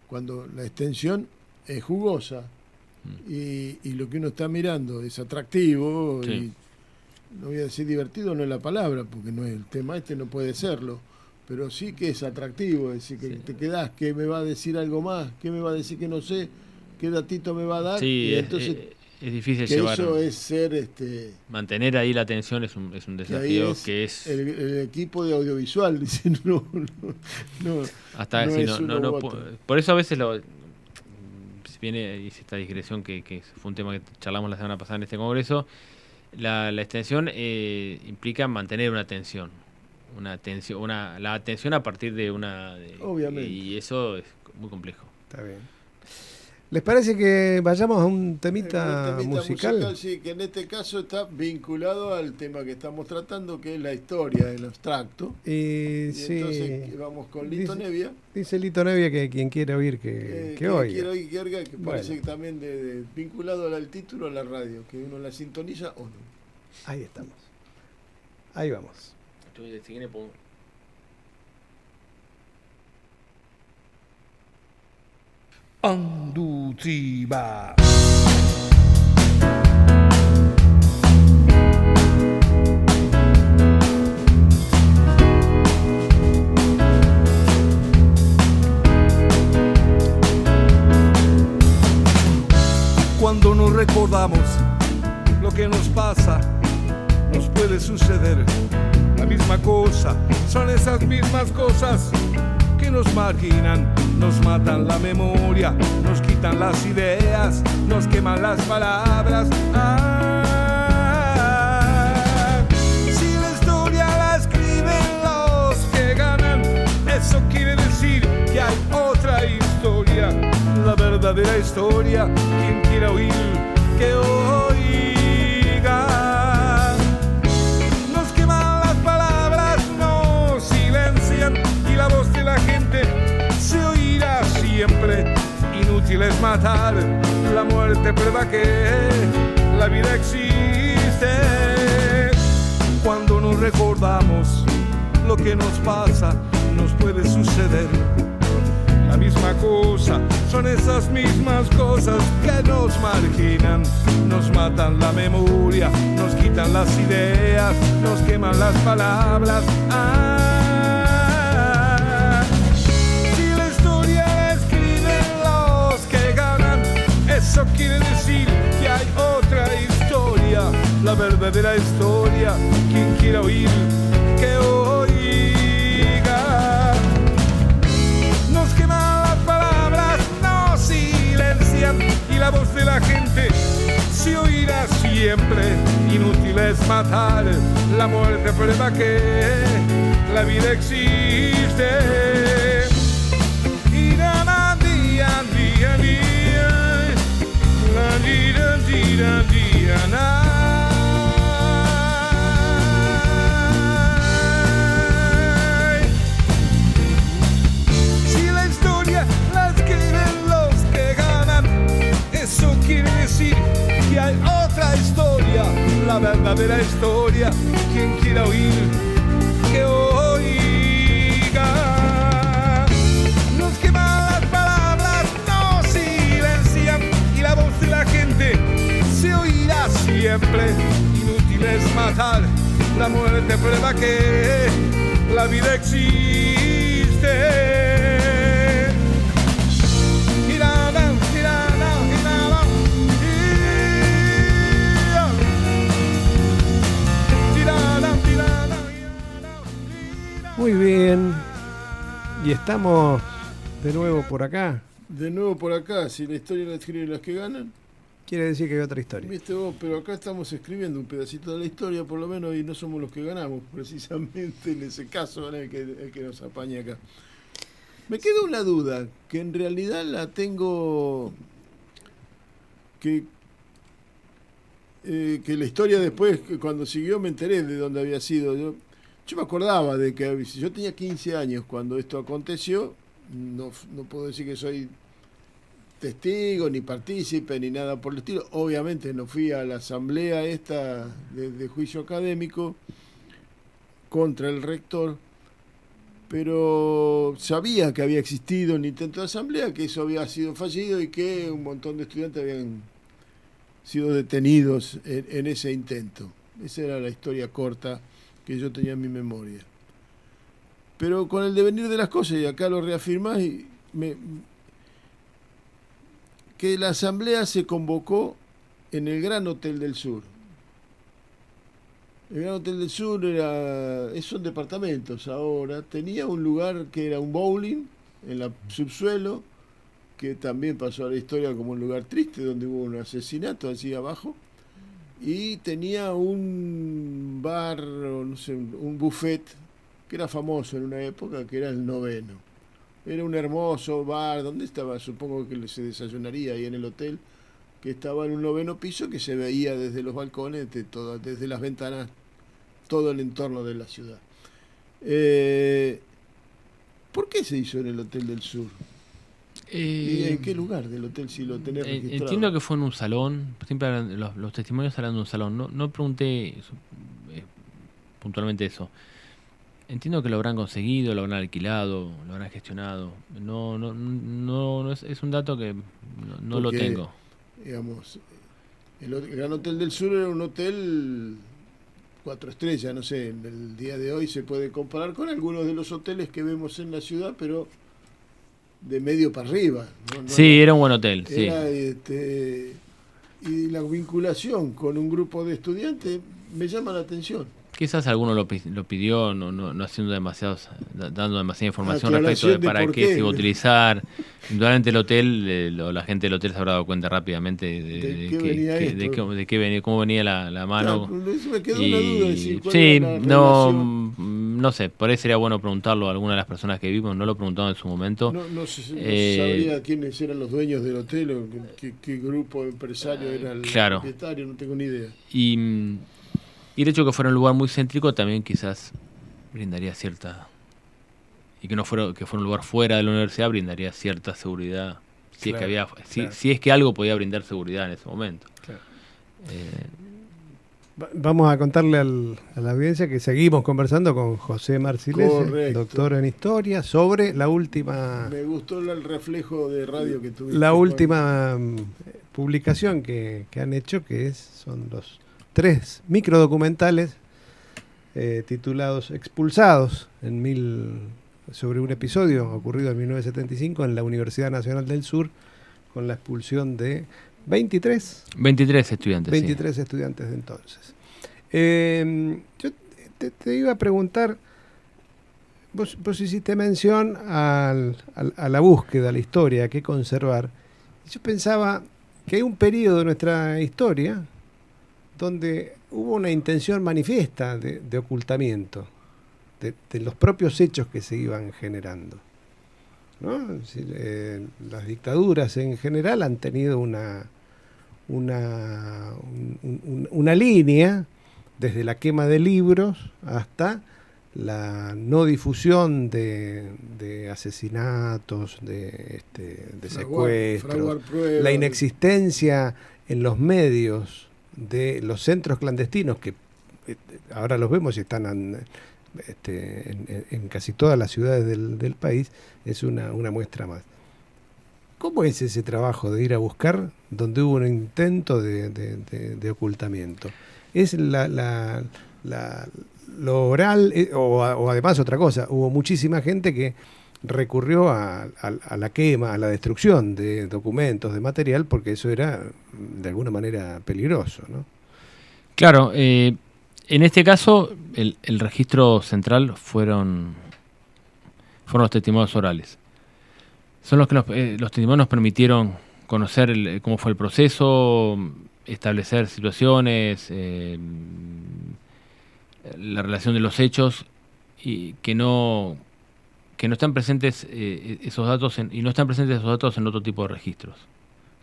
cuando la extensión es jugosa y lo que uno está mirando es atractivo, sí. Y no voy a decir divertido, no es la palabra, porque no es el tema no puede serlo. Pero sí que es atractivo, es decir, que te quedás, que me va a decir algo más, que me va a decir que no sé, qué datito me va a dar. Sí, y entonces es difícil que llevar. Eso es ser... mantener ahí la atención es un desafío que es... El equipo de audiovisual, dice, no hasta no si es no, por eso a veces viene hice esta digresión que fue un tema que charlamos la semana pasada en este congreso. La extensión implica mantener una atención. La atención a partir de obviamente. Y eso es muy complejo. Está bien. ¿Les parece que vayamos a un temita musical? Sí, que en este caso está vinculado al tema que estamos tratando, que es la historia, el abstracto. Y sí. Entonces vamos con Lito Nevia. Dice Lito Nevia que quien quiere oír que oiga. Quiero oír que oiga, que parece que también vinculado al título a la radio, que uno la sintoniza o no. Ahí estamos. Ahí vamos. Andutriba. Cuando nos recordamos lo que nos pasa, nos puede suceder la misma cosa. Son esas mismas cosas que nos marginan, nos matan la memoria, nos quitan las ideas, nos queman las palabras. Si la historia la escriben los que ganan, eso quiere decir que hay otra historia, la verdadera historia. Quien quiera oír, que oiga. Nos queman las palabras, nos silencian y la voz de la gente se oirá siempre. Inútil es matar, la muerte prueba que la vida existe. Cuando nos recordamos lo que nos pasa, nos puede suceder la misma cosa. Son esas mismas cosas que nos marginan, nos matan la memoria, nos quitan las ideas, nos queman las palabras. Si la historia la escriben los que ganan, eso quiere decir que hay otra historia, la verdadera historia. Quien quiera oír, que oiga. Nos queman las palabras, nos silencian y la voz de la gente se oirá siempre. Inútil es matar, la muerte prueba que la vida existe. Si la historia la escriben los que ganan, eso quiere decir que hay otra historia, la verdadera historia. Quien quiera oír, que oiga. Nos queman las palabras, nos silencian y la voz de la gente se oirá siempre. Inútil es matar, la muerte prueba que la vida existe. Y estamos de nuevo por acá. De nuevo por acá, si la historia la escriben las que ganan. Quiere decir que hay otra historia. Viste vos, pero acá estamos escribiendo un pedacito de la historia, por lo menos, y no somos los que ganamos, precisamente en ese caso, el que nos apaña acá. Me queda una duda, que en realidad la tengo, que la historia después, cuando siguió, me enteré de dónde había sido. Yo me acordaba de que yo tenía 15 años cuando esto aconteció. No puedo decir que soy testigo, ni partícipe, ni nada por el estilo. Obviamente no fui a la asamblea esta de juicio académico contra el rector, pero sabía que había existido un intento de asamblea, que eso había sido fallido y que un montón de estudiantes habían sido detenidos en ese intento. Esa era la historia corta que yo tenía en mi memoria. Pero con el devenir de las cosas, y acá lo reafirmás, que la asamblea se convocó en el Gran Hotel del Sur. El Gran Hotel del Sur son departamentos ahora, tenía un lugar que era un bowling en la subsuelo, que también pasó a la historia como un lugar triste, donde hubo un asesinato allí abajo, y tenía un bar, no sé, un buffet, que era famoso en una época, que era el Noveno. Era un hermoso bar, donde estaba, supongo que se desayunaría ahí en el hotel, que estaba en un 9º piso, que se veía desde los balcones, desde las ventanas, todo el entorno de la ciudad. ¿Por qué se hizo en el Hotel del Sur? ¿Y en qué lugar del hotel, si lo tenés registrado? Entiendo que fue en un salón, siempre los testimonios hablan de un salón, no pregunté puntualmente eso. Entiendo que lo habrán conseguido, lo habrán alquilado, lo habrán gestionado. No es un dato que no lo tengo. Digamos, el Gran Hotel del Sur era un hotel 4 estrellas, no sé, en el día de hoy se puede comparar con algunos de los hoteles que vemos en la ciudad, pero de medio para arriba. Sí, era un buen hotel. Era, sí. Y la vinculación con un grupo de estudiantes me llama la atención. Quizás alguno lo pidió, no haciendo dando demasiada información respecto de para qué se iba a utilizar. Indudablemente el hotel, la gente del hotel se habrá dado cuenta rápidamente de qué venía, cómo venía la mano. Claro, eso me quedó una duda. Sí, no sé, por ahí sería bueno preguntarlo a alguna de las personas que vimos, no lo preguntamos en su momento. No sabría quiénes eran los dueños del hotel o qué grupo empresario era el propietario, no tengo ni idea. Y el hecho de que fuera un lugar muy céntrico también quizás brindaría cierta... Y que fuera un lugar fuera de la universidad brindaría cierta seguridad. Si es que algo podía brindar seguridad en ese momento. Claro. Vamos a contarle a la audiencia que seguimos conversando con José Marcilese, doctor en historia, sobre la última... Me gustó el reflejo de radio que tuviste. La última publicación que han hecho, son los 3 microdocumentales titulados Expulsados sobre un episodio ocurrido en 1975 en la Universidad Nacional del Sur, con la expulsión de 23 estudiantes. 23 estudiantes de entonces. Yo te iba a preguntar, vos hiciste mención a la búsqueda, a la historia, a qué conservar. Yo pensaba que hay un periodo de nuestra historia donde hubo una intención manifiesta de ocultamiento de los propios hechos que se iban generando, ¿no? Las dictaduras en general han tenido una línea desde la quema de libros hasta la no difusión de asesinatos, de secuestros, la inexistencia en los medios de los centros clandestinos, que ahora los vemos y están en casi todas las ciudades del país, es una muestra más. ¿Cómo es ese trabajo de ir a buscar donde hubo un intento de ocultamiento? ¿Es lo oral o además otra cosa? Hubo muchísima gente que recurrió a la quema, a la destrucción de documentos, de material, porque eso era de alguna manera peligroso, ¿no? Claro, en este caso el registro central fue fueron los testimonios orales. Son los que los testimonios nos permitieron conocer cómo fue el proceso, establecer situaciones, la relación de los hechos, y que no están presentes esos datos y no están presentes esos datos en otro tipo de registros.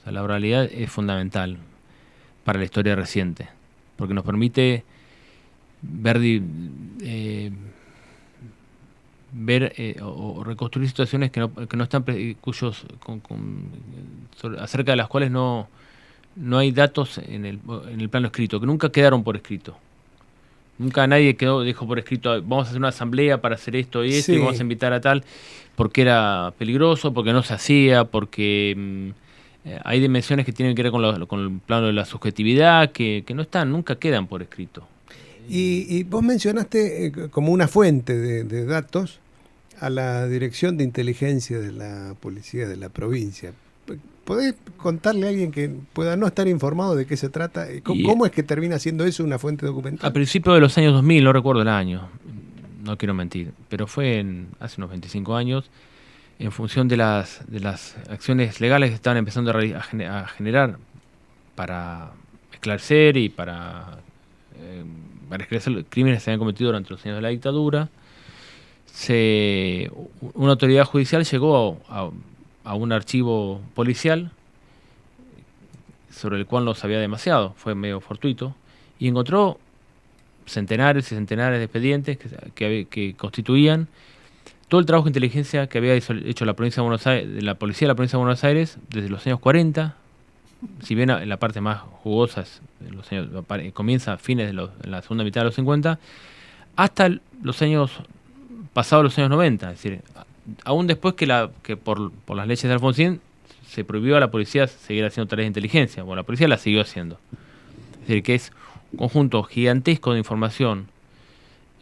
O sea, la oralidad es fundamental para la historia reciente, porque nos permite ver o reconstruir situaciones que no están acerca de las cuales no hay datos en el plano escrito, que nunca quedaron por escrito. Nunca nadie dijo por escrito, vamos a hacer una asamblea para hacer esto y esto, y vamos a invitar a tal, porque era peligroso, porque no se hacía, porque hay dimensiones que tienen que ver con el plano de la subjetividad, que nunca quedan por escrito. Y vos mencionaste como una fuente de datos a la Dirección de Inteligencia de la Policía de la provincia. ¿Podés contarle a alguien que pueda no estar informado de qué se trata? ¿Cómo es que termina siendo eso una fuente documental? A principios de los años 2000, no recuerdo el año, no quiero mentir, pero fue hace unos 25 años, en función de las acciones legales que estaban empezando a generar para esclarecer y para esclarecer crímenes que se habían cometido durante los años de la dictadura. Una autoridad judicial llegó a un archivo policial sobre el cual no sabía demasiado, fue medio fortuito, y encontró centenares y centenares de expedientes que constituían todo el trabajo de inteligencia que había hecho la provincia de Buenos Aires, la policía de la provincia de Buenos Aires desde los años 40, si bien en la parte más jugosa comienza a fines en la segunda mitad de los 50, hasta los años pasados los años 90, es decir, aún después que por las leyes de Alfonsín se prohibió a la policía seguir haciendo tareas de inteligencia. Bueno, la policía la siguió haciendo. Es decir, que es un conjunto gigantesco de información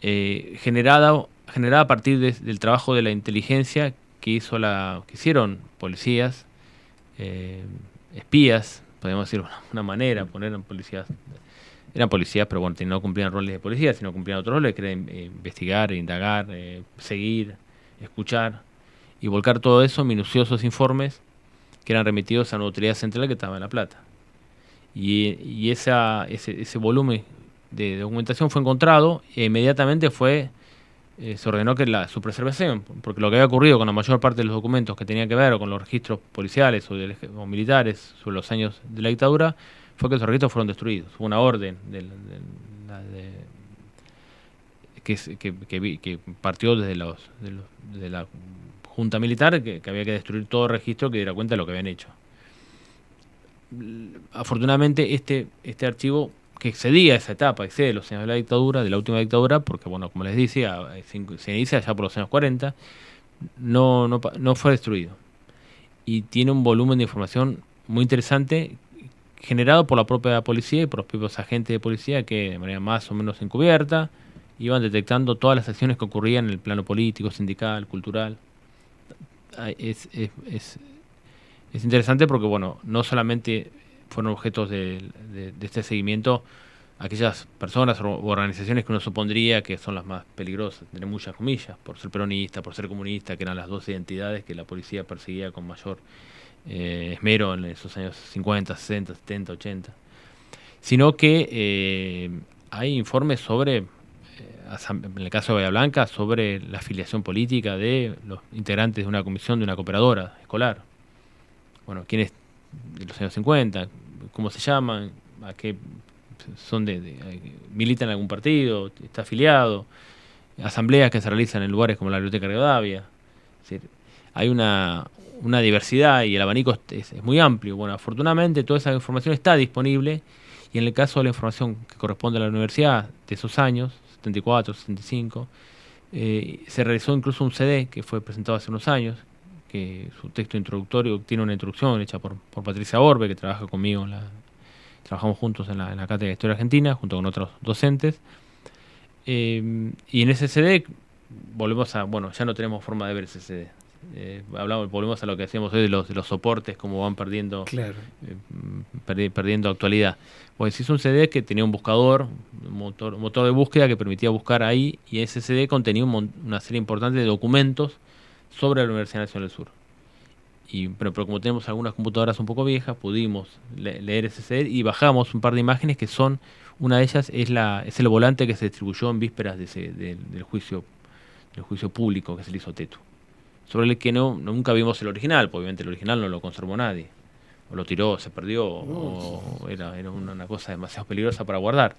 generada a partir del trabajo de la inteligencia que hicieron policías, espías, podemos decir de una manera, eran policías, pero bueno, no cumplían roles de policía, sino cumplían otros roles, que era investigar, indagar, seguir, escuchar y volcar todo eso en minuciosos informes que eran remitidos a una autoridad central que estaba en La Plata. Y ese volumen de documentación fue encontrado e inmediatamente se ordenó su preservación, porque lo que había ocurrido con la mayor parte de los documentos que tenían que ver o con los registros policiales o militares sobre los años de la dictadura fue que esos registros fueron destruidos. Hubo una orden que partió desde la Junta Militar que había que destruir todo registro que diera cuenta de lo que habían hecho. Afortunadamente este archivo, que excedía esa etapa, excede los años de la dictadura, de la última dictadura, porque bueno, como les decía, se inicia ya por los años 40, no fue destruido. Y tiene un volumen de información muy interesante generado por la propia policía y por los propios agentes de policía que de manera más o menos encubierta iban detectando todas las acciones que ocurrían en el plano político, sindical, cultural. Es interesante porque, bueno, no solamente fueron objetos de este seguimiento aquellas personas o organizaciones que uno supondría que son las más peligrosas, entre muchas comillas, por ser peronista, por ser comunista, que eran las dos identidades que la policía perseguía con mayor esmero en esos años 50, 60, 70, 80, sino que hay informes sobre, en el caso de Bahía Blanca, sobre la afiliación política de los integrantes de una comisión de una cooperadora escolar. Bueno, quiénes de los años 50, cómo se llaman, a qué son militan en algún partido, está afiliado, asambleas que se realizan en lugares como la Biblioteca Rivadavia. Es decir, hay una diversidad y el abanico es muy amplio. Bueno, afortunadamente toda esa información está disponible, y en el caso de la información que corresponde a la universidad de esos años, 74, 65, se realizó incluso un CD que fue presentado hace unos años, que su texto introductorio tiene una introducción hecha por Patricia Orbe, que trabaja conmigo, trabajamos juntos en la Cátedra de Historia Argentina, junto con otros docentes, y en ese CD volvemos ya no tenemos forma de ver ese CD. Volvemos a lo que hacíamos hoy de los soportes, cómo van perdiendo, claro, perdiendo actualidad. Pues hizo un CD que tenía un buscador, un motor de búsqueda que permitía buscar ahí, y ese CD contenía una serie importante de documentos sobre la Universidad Nacional del Sur. Pero como tenemos algunas computadoras un poco viejas, pudimos leer ese CD y bajamos un par de imágenes que son, una de ellas es el volante que se distribuyó en vísperas del juicio público que se le hizo a Tetu, sobre el que nunca vimos el original, porque obviamente el original no lo conservó nadie, o lo tiró, se perdió, o era una cosa demasiado peligrosa para guardar,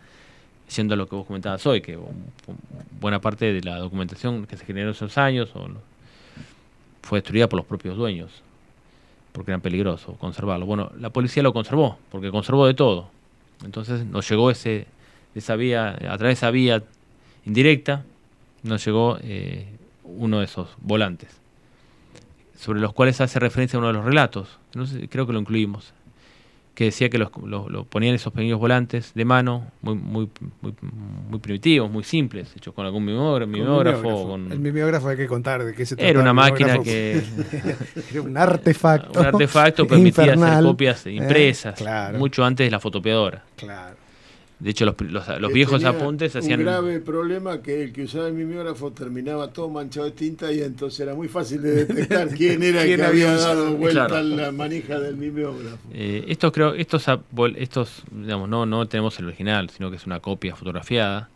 siendo lo que vos comentabas hoy, que buena parte de la documentación que se generó en esos años fue destruida por los propios dueños, porque eran peligrosos conservarlo. Bueno, la policía lo conservó, porque conservó de todo. Entonces nos llegó esa vía, a través de esa vía indirecta, nos llegó uno de esos volantes, sobre los cuales hace referencia a uno de los relatos, no sé, creo que lo incluimos, que decía que lo ponían esos pequeños volantes de mano, muy primitivos, muy simples, hechos con algún mimeógrafo. El mimeógrafo hay que contar de qué se trata. Era una máquina que... Era un artefacto. Un artefacto permitía hacer copias impresas, claro. Mucho antes de la fotocopiadora. Claro. De hecho, los viejos apuntes hacían... un grave problema, que el que usaba el mimeógrafo terminaba todo manchado de tinta, y entonces era muy fácil de detectar quién era el que había dado vuelta, claro, la manija del mimeógrafo. Estos digamos, no tenemos el original, sino que es una copia fotografiada.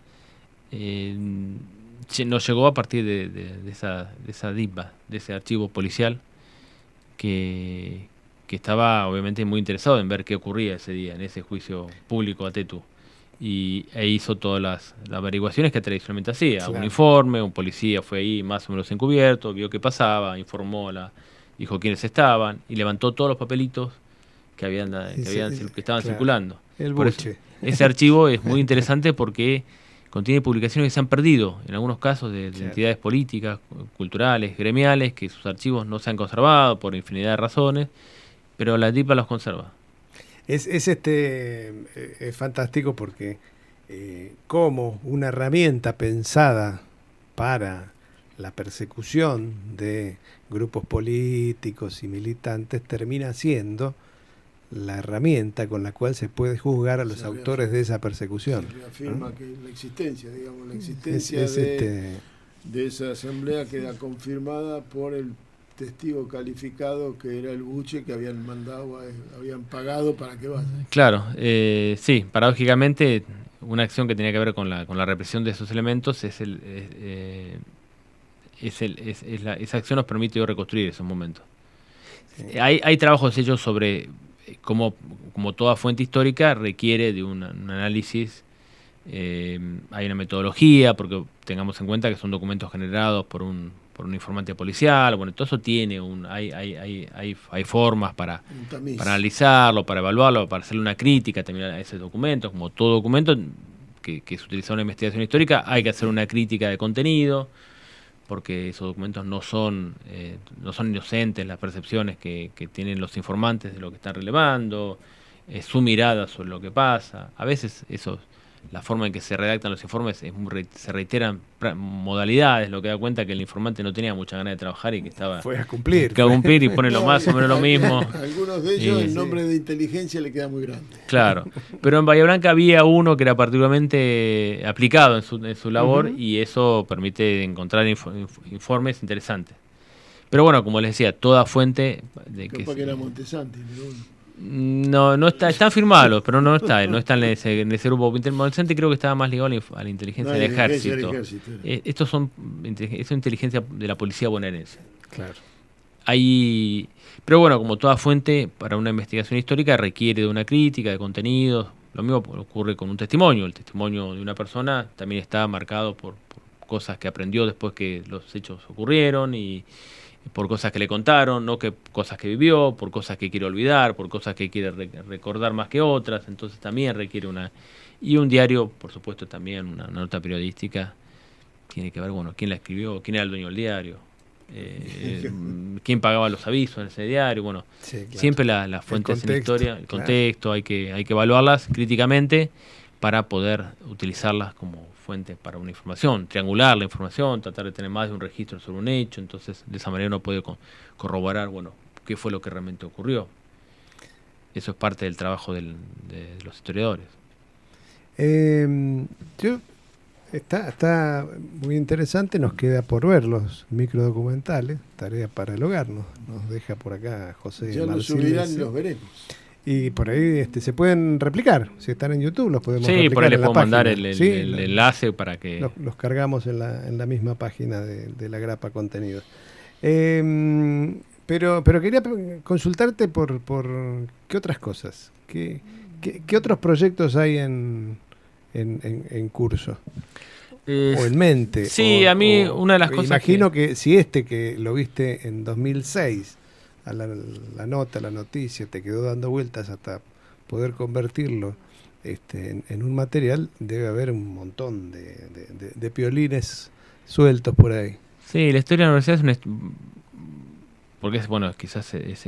Nos llegó a partir de esa DIPA, de ese archivo policial, que estaba obviamente muy interesado en ver qué ocurría ese día, en ese juicio público a Tetu. E hizo todas las averiguaciones que tradicionalmente hacía. Claro. Un informe, un policía fue ahí más o menos encubierto, vio qué pasaba, informó, dijo quiénes estaban y levantó todos los papelitos que estaban claro, circulando. El Por buche. eso, ese archivo es muy interesante porque contiene publicaciones que se han perdido, en algunos casos de claro, entidades políticas, culturales, gremiales, que sus archivos no se han conservado por infinidad de razones, pero la DIPA los conserva. Es fantástico porque como una herramienta pensada para la persecución de grupos políticos y militantes termina siendo la herramienta con la cual se puede juzgar a los autores de esa persecución. Se reafirma que la existencia, de esa asamblea queda confirmada por el testigo calificado, que era el buche que habían pagado para que vaya. Claro, sí, paradójicamente una acción que tenía que ver con la represión de esos elementos esa acción nos permitió reconstruir esos momentos. Sí. Hay trabajos hechos sobre cómo toda fuente histórica requiere de un análisis. Hay una metodología, porque tengamos en cuenta que son documentos generados por un informante policial. Bueno, todo eso tiene hay formas para analizarlo, para evaluarlo, para hacerle una crítica también a ese documento. Como todo documento que se utiliza en una investigación histórica, hay que hacer una crítica de contenido, porque esos documentos no son inocentes las percepciones que tienen los informantes de lo que están relevando, su mirada sobre lo que pasa. A veces la forma en que se redactan los informes se reiteran modalidades, lo que da cuenta que el informante no tenía mucha ganas de trabajar y que estaba fue a cumplir y pone lo más o menos lo mismo. Algunos de ellos el nombre de inteligencia le queda muy grande. Claro, pero en Bahía Blanca había uno que era particularmente aplicado en su labor, y eso permite encontrar informes interesantes. Pero bueno, como les decía, toda fuente que era Montesanti, no están firmados, pero no está en ese grupo. Montesanti creo que estaba más ligado a la inteligencia del ejército. Estos son inteligencia de la policía bonaerense. Claro. Pero bueno, como toda fuente para una investigación histórica requiere de una crítica de contenidos. Lo mismo ocurre con un testimonio. El testimonio de una persona también está marcado por cosas que aprendió después que los hechos ocurrieron, y por cosas que le contaron, no que cosas que vivió, por cosas que quiere olvidar, por cosas que quiere recordar más que otras. Entonces también requiere y un diario, por supuesto, también una nota periodística tiene que ver, bueno, quién la escribió, quién era el dueño del diario, quién pagaba los avisos en ese diario. Bueno, sí, claro, siempre las fuentes en historia, el contexto, hay que evaluarlas críticamente para poder utilizarlas como fuentes para una información, triangular la información, tratar de tener más de un registro sobre un hecho. Entonces de esa manera uno puede corroborar, bueno, qué fue lo que realmente ocurrió. Eso es parte del trabajo de los historiadores. Yo Está muy interesante, nos queda por ver los microdocumentales, tarea para el hogar, nos deja por acá José Ya los Marcilles. subirán y los veremos. Y por ahí se pueden replicar, si están en YouTube los podemos replicar. Sí, por ahí les en la puedo mandar página. el enlace para que... Los cargamos en la misma página de la Grapa Contenidos. Pero quería consultarte por qué otras cosas, qué otros proyectos hay en curso o en mente. Sí, a mí una de las cosas imagino que si que lo viste en 2006 a la noticia te quedó dando vueltas hasta poder convertirlo en un material, debe haber un montón de piolines sueltos por ahí. Sí, la historia de la universidad es porque quizás es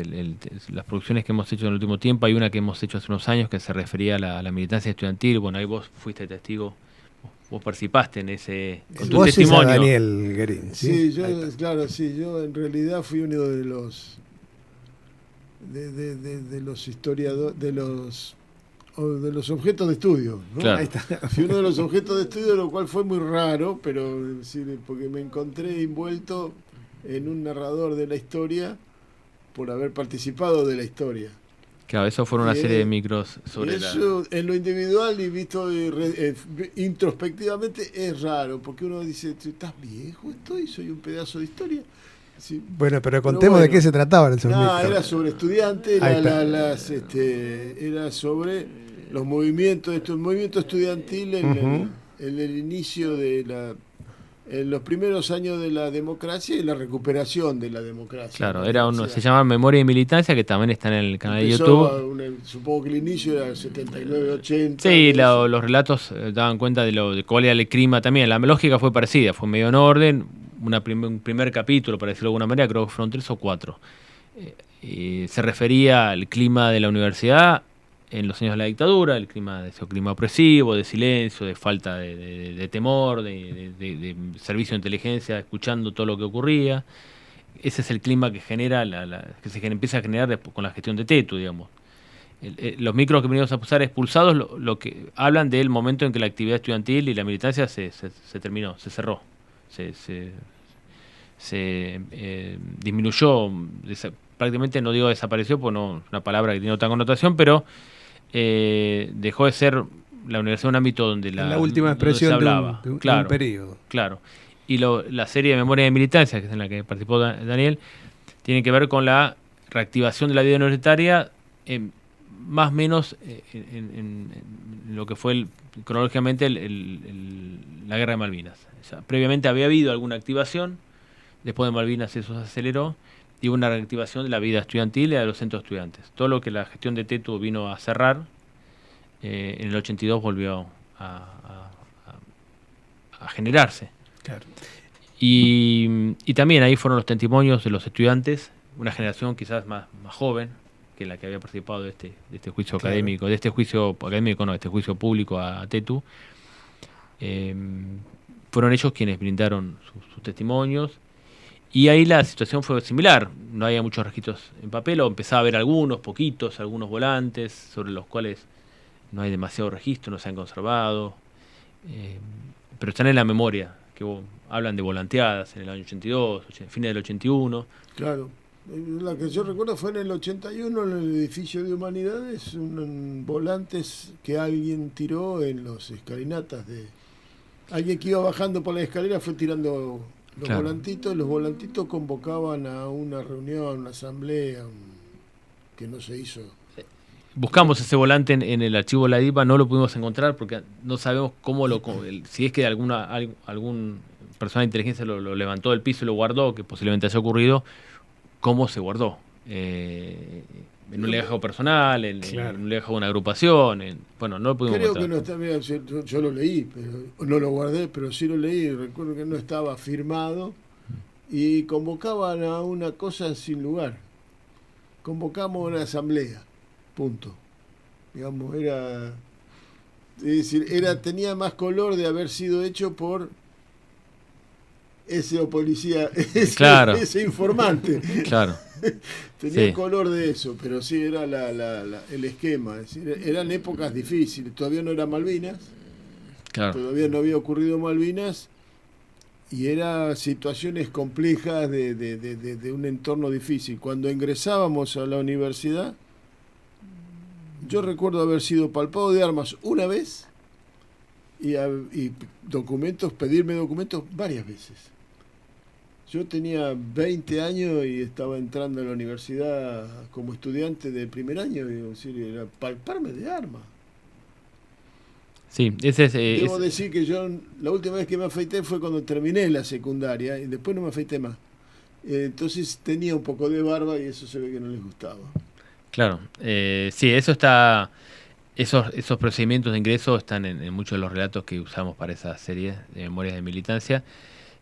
las producciones que hemos hecho en el último tiempo. Hay una que hemos hecho hace unos años que se refería a la militancia estudiantil. Bueno, ahí vos fuiste testigo, vos participaste en ese, con tu testimonio. Daniel Guerin, ¿sí? Sí, yo en realidad fui uno de los historiadores, de los objetos de estudio, ¿no? Claro. Ahí está. Fui uno de los objetos de estudio, lo cual fue muy raro, pero es decir, porque me encontré envuelto en un narrador de la historia por haber participado de la historia. Claro, eso fueron una serie de micros sobre eso, en lo individual y visto introspectivamente es raro, porque uno dice, ¿estás viejo? Soy un pedazo de historia. Sí. Bueno, pero contemos de qué se trataban esos micros. Era sobre estudiantes, era sobre los movimientos, el movimiento estudiantil en el inicio en los primeros años de la democracia y la recuperación de la democracia. Claro, se llama Memoria y Militancia, que también está en el canal de YouTube. Supongo que el inicio era el 79-80. Sí, los relatos daban cuenta de cuál era el clima también. La lógica fue parecida, fue medio en orden. Un primer capítulo, para decirlo de alguna manera, creo que fueron 3 o 4. Se refería al clima de la universidad en los años de la dictadura, el clima opresivo, de silencio, de falta de temor, de servicio de inteligencia, escuchando todo lo que ocurría. Ese es el clima que genera que se empieza a generar con la gestión de Tetu, digamos. Los micros que venimos a usar expulsados lo que hablan del momento en que la actividad estudiantil y la militancia se terminó, se cerró, se disminuyó, prácticamente, no digo desapareció, porque no es una palabra que tiene otra connotación, pero dejó de ser la universidad un ámbito donde la última expresión se hablaba. De un periodo. Claro. Y la serie de Memoria de Militancia, que es en la que participó Daniel, tiene que ver con la reactivación de la vida universitaria, más o menos en lo que fue cronológicamente la Guerra de Malvinas. O sea, previamente había habido alguna activación, después de Malvinas eso se aceleró, y hubo una reactivación de la vida estudiantil y de los centros estudiantes. Todo lo que la gestión de Tetu vino a cerrar, en el 82 volvió a generarse. Claro. Y también ahí fueron los testimonios de los estudiantes, una generación quizás más joven que la que había participado de este juicio académico, de este juicio público a Tetu. Fueron ellos quienes brindaron sus testimonios. Y ahí la situación fue similar, no había muchos registros en papel, o empezaba a haber algunos volantes sobre los cuales no hay demasiado registro, no se han conservado, pero están en la memoria, que hablan de volanteadas en el año 82, fines del 81. Claro, la que yo recuerdo fue en el 81 en el edificio de Humanidades, volantes que alguien tiró en los escalinatas alguien que iba bajando por la escalera fue tirando... Los volantitos convocaban a una reunión, una asamblea que no se hizo. Buscamos ese volante en el archivo de la DIPA, no lo pudimos encontrar porque no sabemos si es que algún persona de inteligencia lo levantó del piso y lo guardó, que posiblemente haya ocurrido, cómo se guardó. En un legajo personal, en un legajo de una agrupación, no lo pudimos encontrar. Creo que no está, mira, yo lo leí, pero no lo guardé, pero sí lo leí, recuerdo que no estaba firmado y convocaban a una cosa sin lugar. Convocamos a una asamblea, punto. Digamos, tenía más color de haber sido hecho por ese policía, ese informante. Claro. Tenía color de eso, pero sí era el esquema. Es decir, eran épocas difíciles, todavía no era Malvinas. Claro. Todavía no había ocurrido Malvinas y eran situaciones complejas de un entorno difícil. Cuando ingresábamos a la universidad, yo recuerdo haber sido palpado de armas una vez y pedirme documentos varias veces. Yo tenía 20 años y estaba entrando a la universidad como estudiante de primer año, y era palparme de armas. Sí, ese es... Debo decir que yo la última vez que me afeité fue cuando terminé la secundaria y después no me afeité más. Entonces tenía un poco de barba y eso se ve que no les gustaba. Claro, sí, eso está... Esos procedimientos de ingreso están en muchos de los relatos que usamos para esa serie de Memorias de Militancia.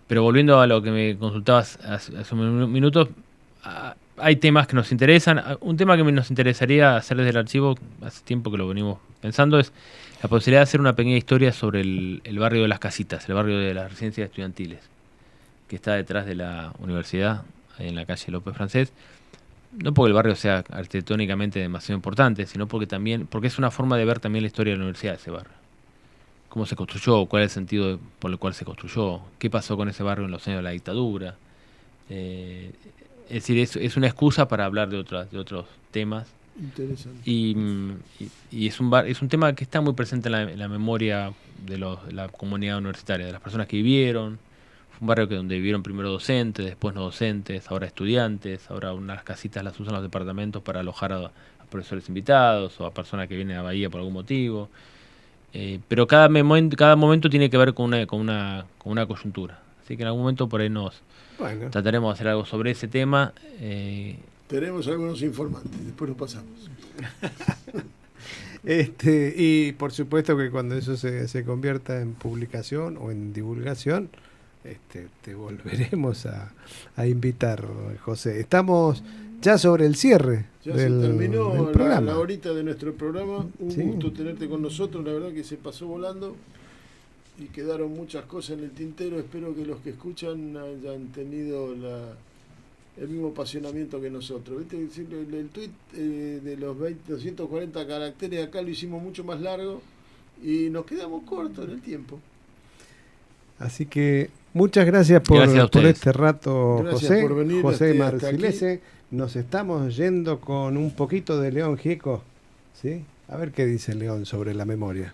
Pero volviendo a lo que me consultabas hace unos minutos, hay temas que nos interesan. Un tema que nos interesaría hacer desde el archivo, hace tiempo que lo venimos pensando, es la posibilidad de hacer una pequeña historia sobre el barrio de Las Casitas, el barrio de las residencias estudiantiles, que está detrás de la universidad, ahí en la calle López Francés. No porque el barrio sea arquitectónicamente demasiado importante, sino porque es una forma de ver también la historia de la universidad de ese barrio. Cómo se construyó, cuál es el sentido por el cual se construyó, qué pasó con ese barrio en los años de la dictadura. Es decir, es una excusa para hablar de otros temas. Interesante. Y es un tema que está muy presente en la memoria de la comunidad universitaria, de las personas que vivieron. Fue un barrio donde vivieron primero docentes, después no docentes, ahora estudiantes, ahora unas casitas las usan los departamentos para alojar a profesores invitados o a personas que vienen a Bahía por algún motivo. Pero cada momento tiene que ver con una coyuntura. Así que en algún momento por ahí trataremos de hacer algo sobre ese tema. Tenemos algunos informantes, después los pasamos. Y por supuesto que cuando eso se convierta en publicación o en divulgación, te volveremos a invitar, José. Estamos ya sobre el cierre del programa. La horita de nuestro programa. Un gusto tenerte con nosotros, la verdad que se pasó volando y quedaron muchas cosas en el tintero. Espero que los que escuchan hayan tenido el mismo apasionamiento que nosotros. ¿Viste? El tuit de los 240 caracteres acá lo hicimos mucho más largo y nos quedamos cortos en el tiempo. Así que muchas gracias por este rato, gracias José. Por venir José Marcilese. Nos estamos yendo con un poquito de León Gieco, ¿sí? A ver qué dice León sobre la memoria.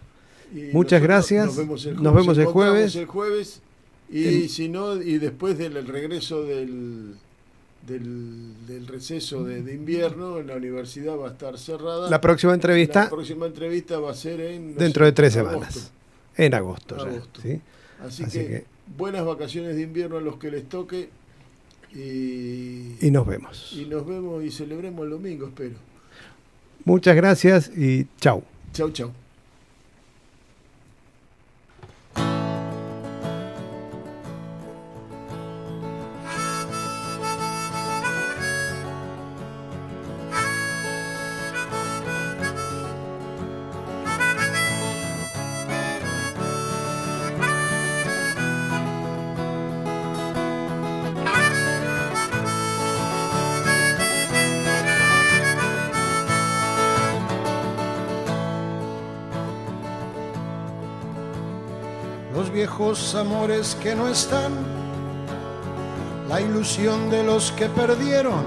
Muchas gracias. Nos vemos el jueves. Y si no, y después del regreso del receso de invierno, la universidad va a estar cerrada. La próxima entrevista va a ser dentro de 3 semanas. En agosto. ¿Sí? Así que buenas vacaciones de invierno a los que les toque. Y nos vemos. Y nos vemos y celebremos el domingo, espero. Muchas gracias y chau. Chau. Viejos amores que no están, la ilusión de los que perdieron,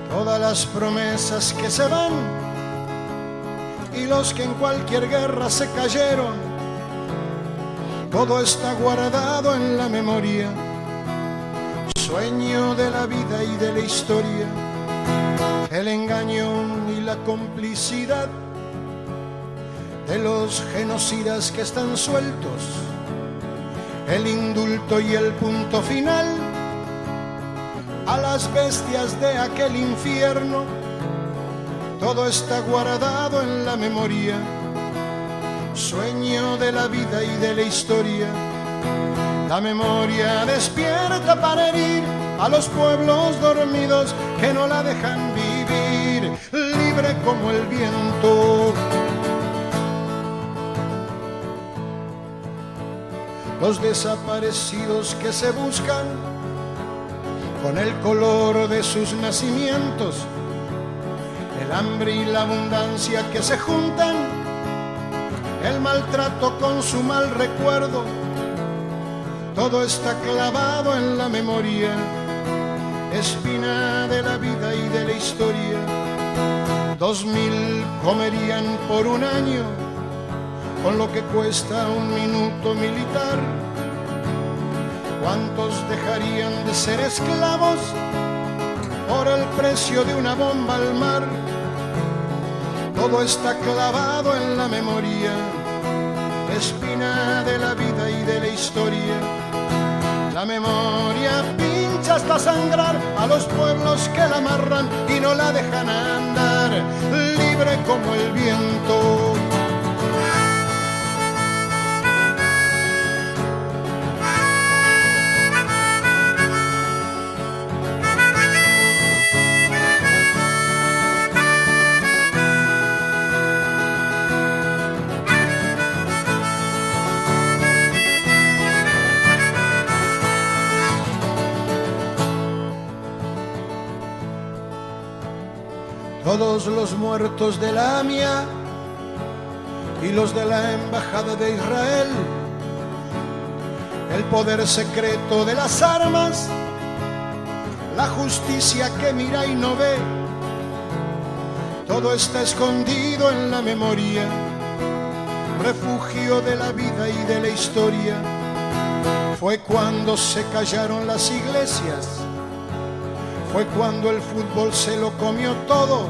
todas las promesas que se van y los que en cualquier guerra se cayeron. Todo está guardado en la memoria, sueño de la vida y de la historia, el engaño y la complicidad de los genocidas que están sueltos, el indulto y el punto final a las bestias de aquel infierno. Todo está guardado en la memoria, sueño de la vida y de la historia. La memoria despierta para herir a los pueblos dormidos que no la dejan vivir, libre como el viento. Los desaparecidos que se buscan con el color de sus nacimientos, el hambre y la abundancia que se juntan el maltrato con su mal recuerdo, todo está clavado en la memoria, espina de la vida y de la historia. 2000 comerían por un año con lo que cuesta un minuto militar. ¿Cuántos dejarían de ser esclavos por el precio de una bomba al mar? Todo está clavado en la memoria, espina de la vida y de la historia. La memoria pincha hasta sangrar a los pueblos que la amarran y no la dejan andar, libre como el viento. Todos los muertos de la AMIA y los de la Embajada de Israel, el poder secreto de las armas, la justicia que mira y no ve, todo está escondido en la memoria, refugio de la vida y de la historia. Fue cuando se callaron las iglesias, fue cuando el fútbol se lo comió todo,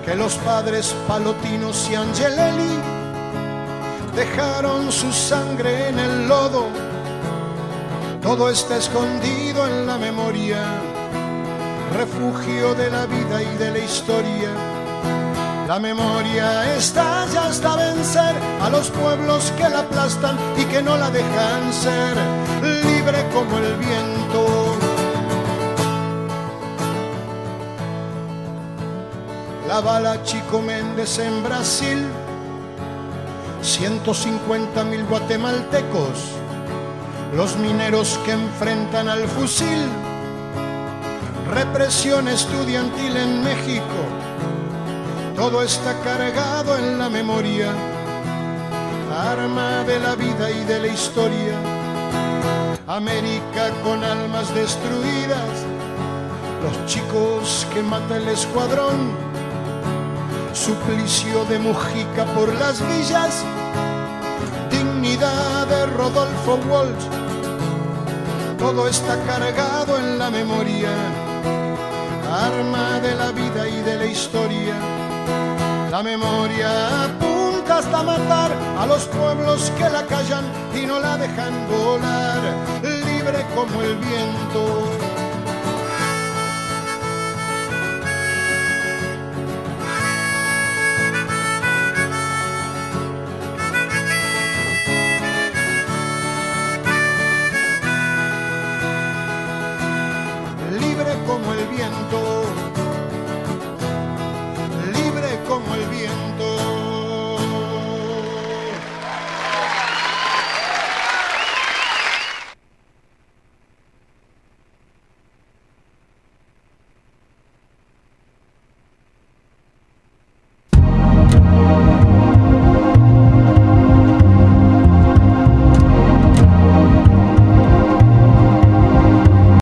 que los padres Palotinos y Angelelli dejaron su sangre en el lodo. Todo está escondido en la memoria, refugio de la vida y de la historia. La memoria está ya hasta vencer a los pueblos que la aplastan y que no la dejan ser, libre como el viento. La bala Chico Méndez en Brasil, 150.000 guatemaltecos, los mineros que enfrentan al fusil, represión estudiantil en México, todo está cargado en la memoria, arma de la vida y de la historia. América con almas destruidas, los chicos que mata el escuadrón, suplicio de Mujica por las villas, dignidad de Rodolfo Walsh, todo está cargado en la memoria, arma de la vida y de la historia. La memoria apunta hasta matar a los pueblos que la callan y no la dejan volar, libre como el viento.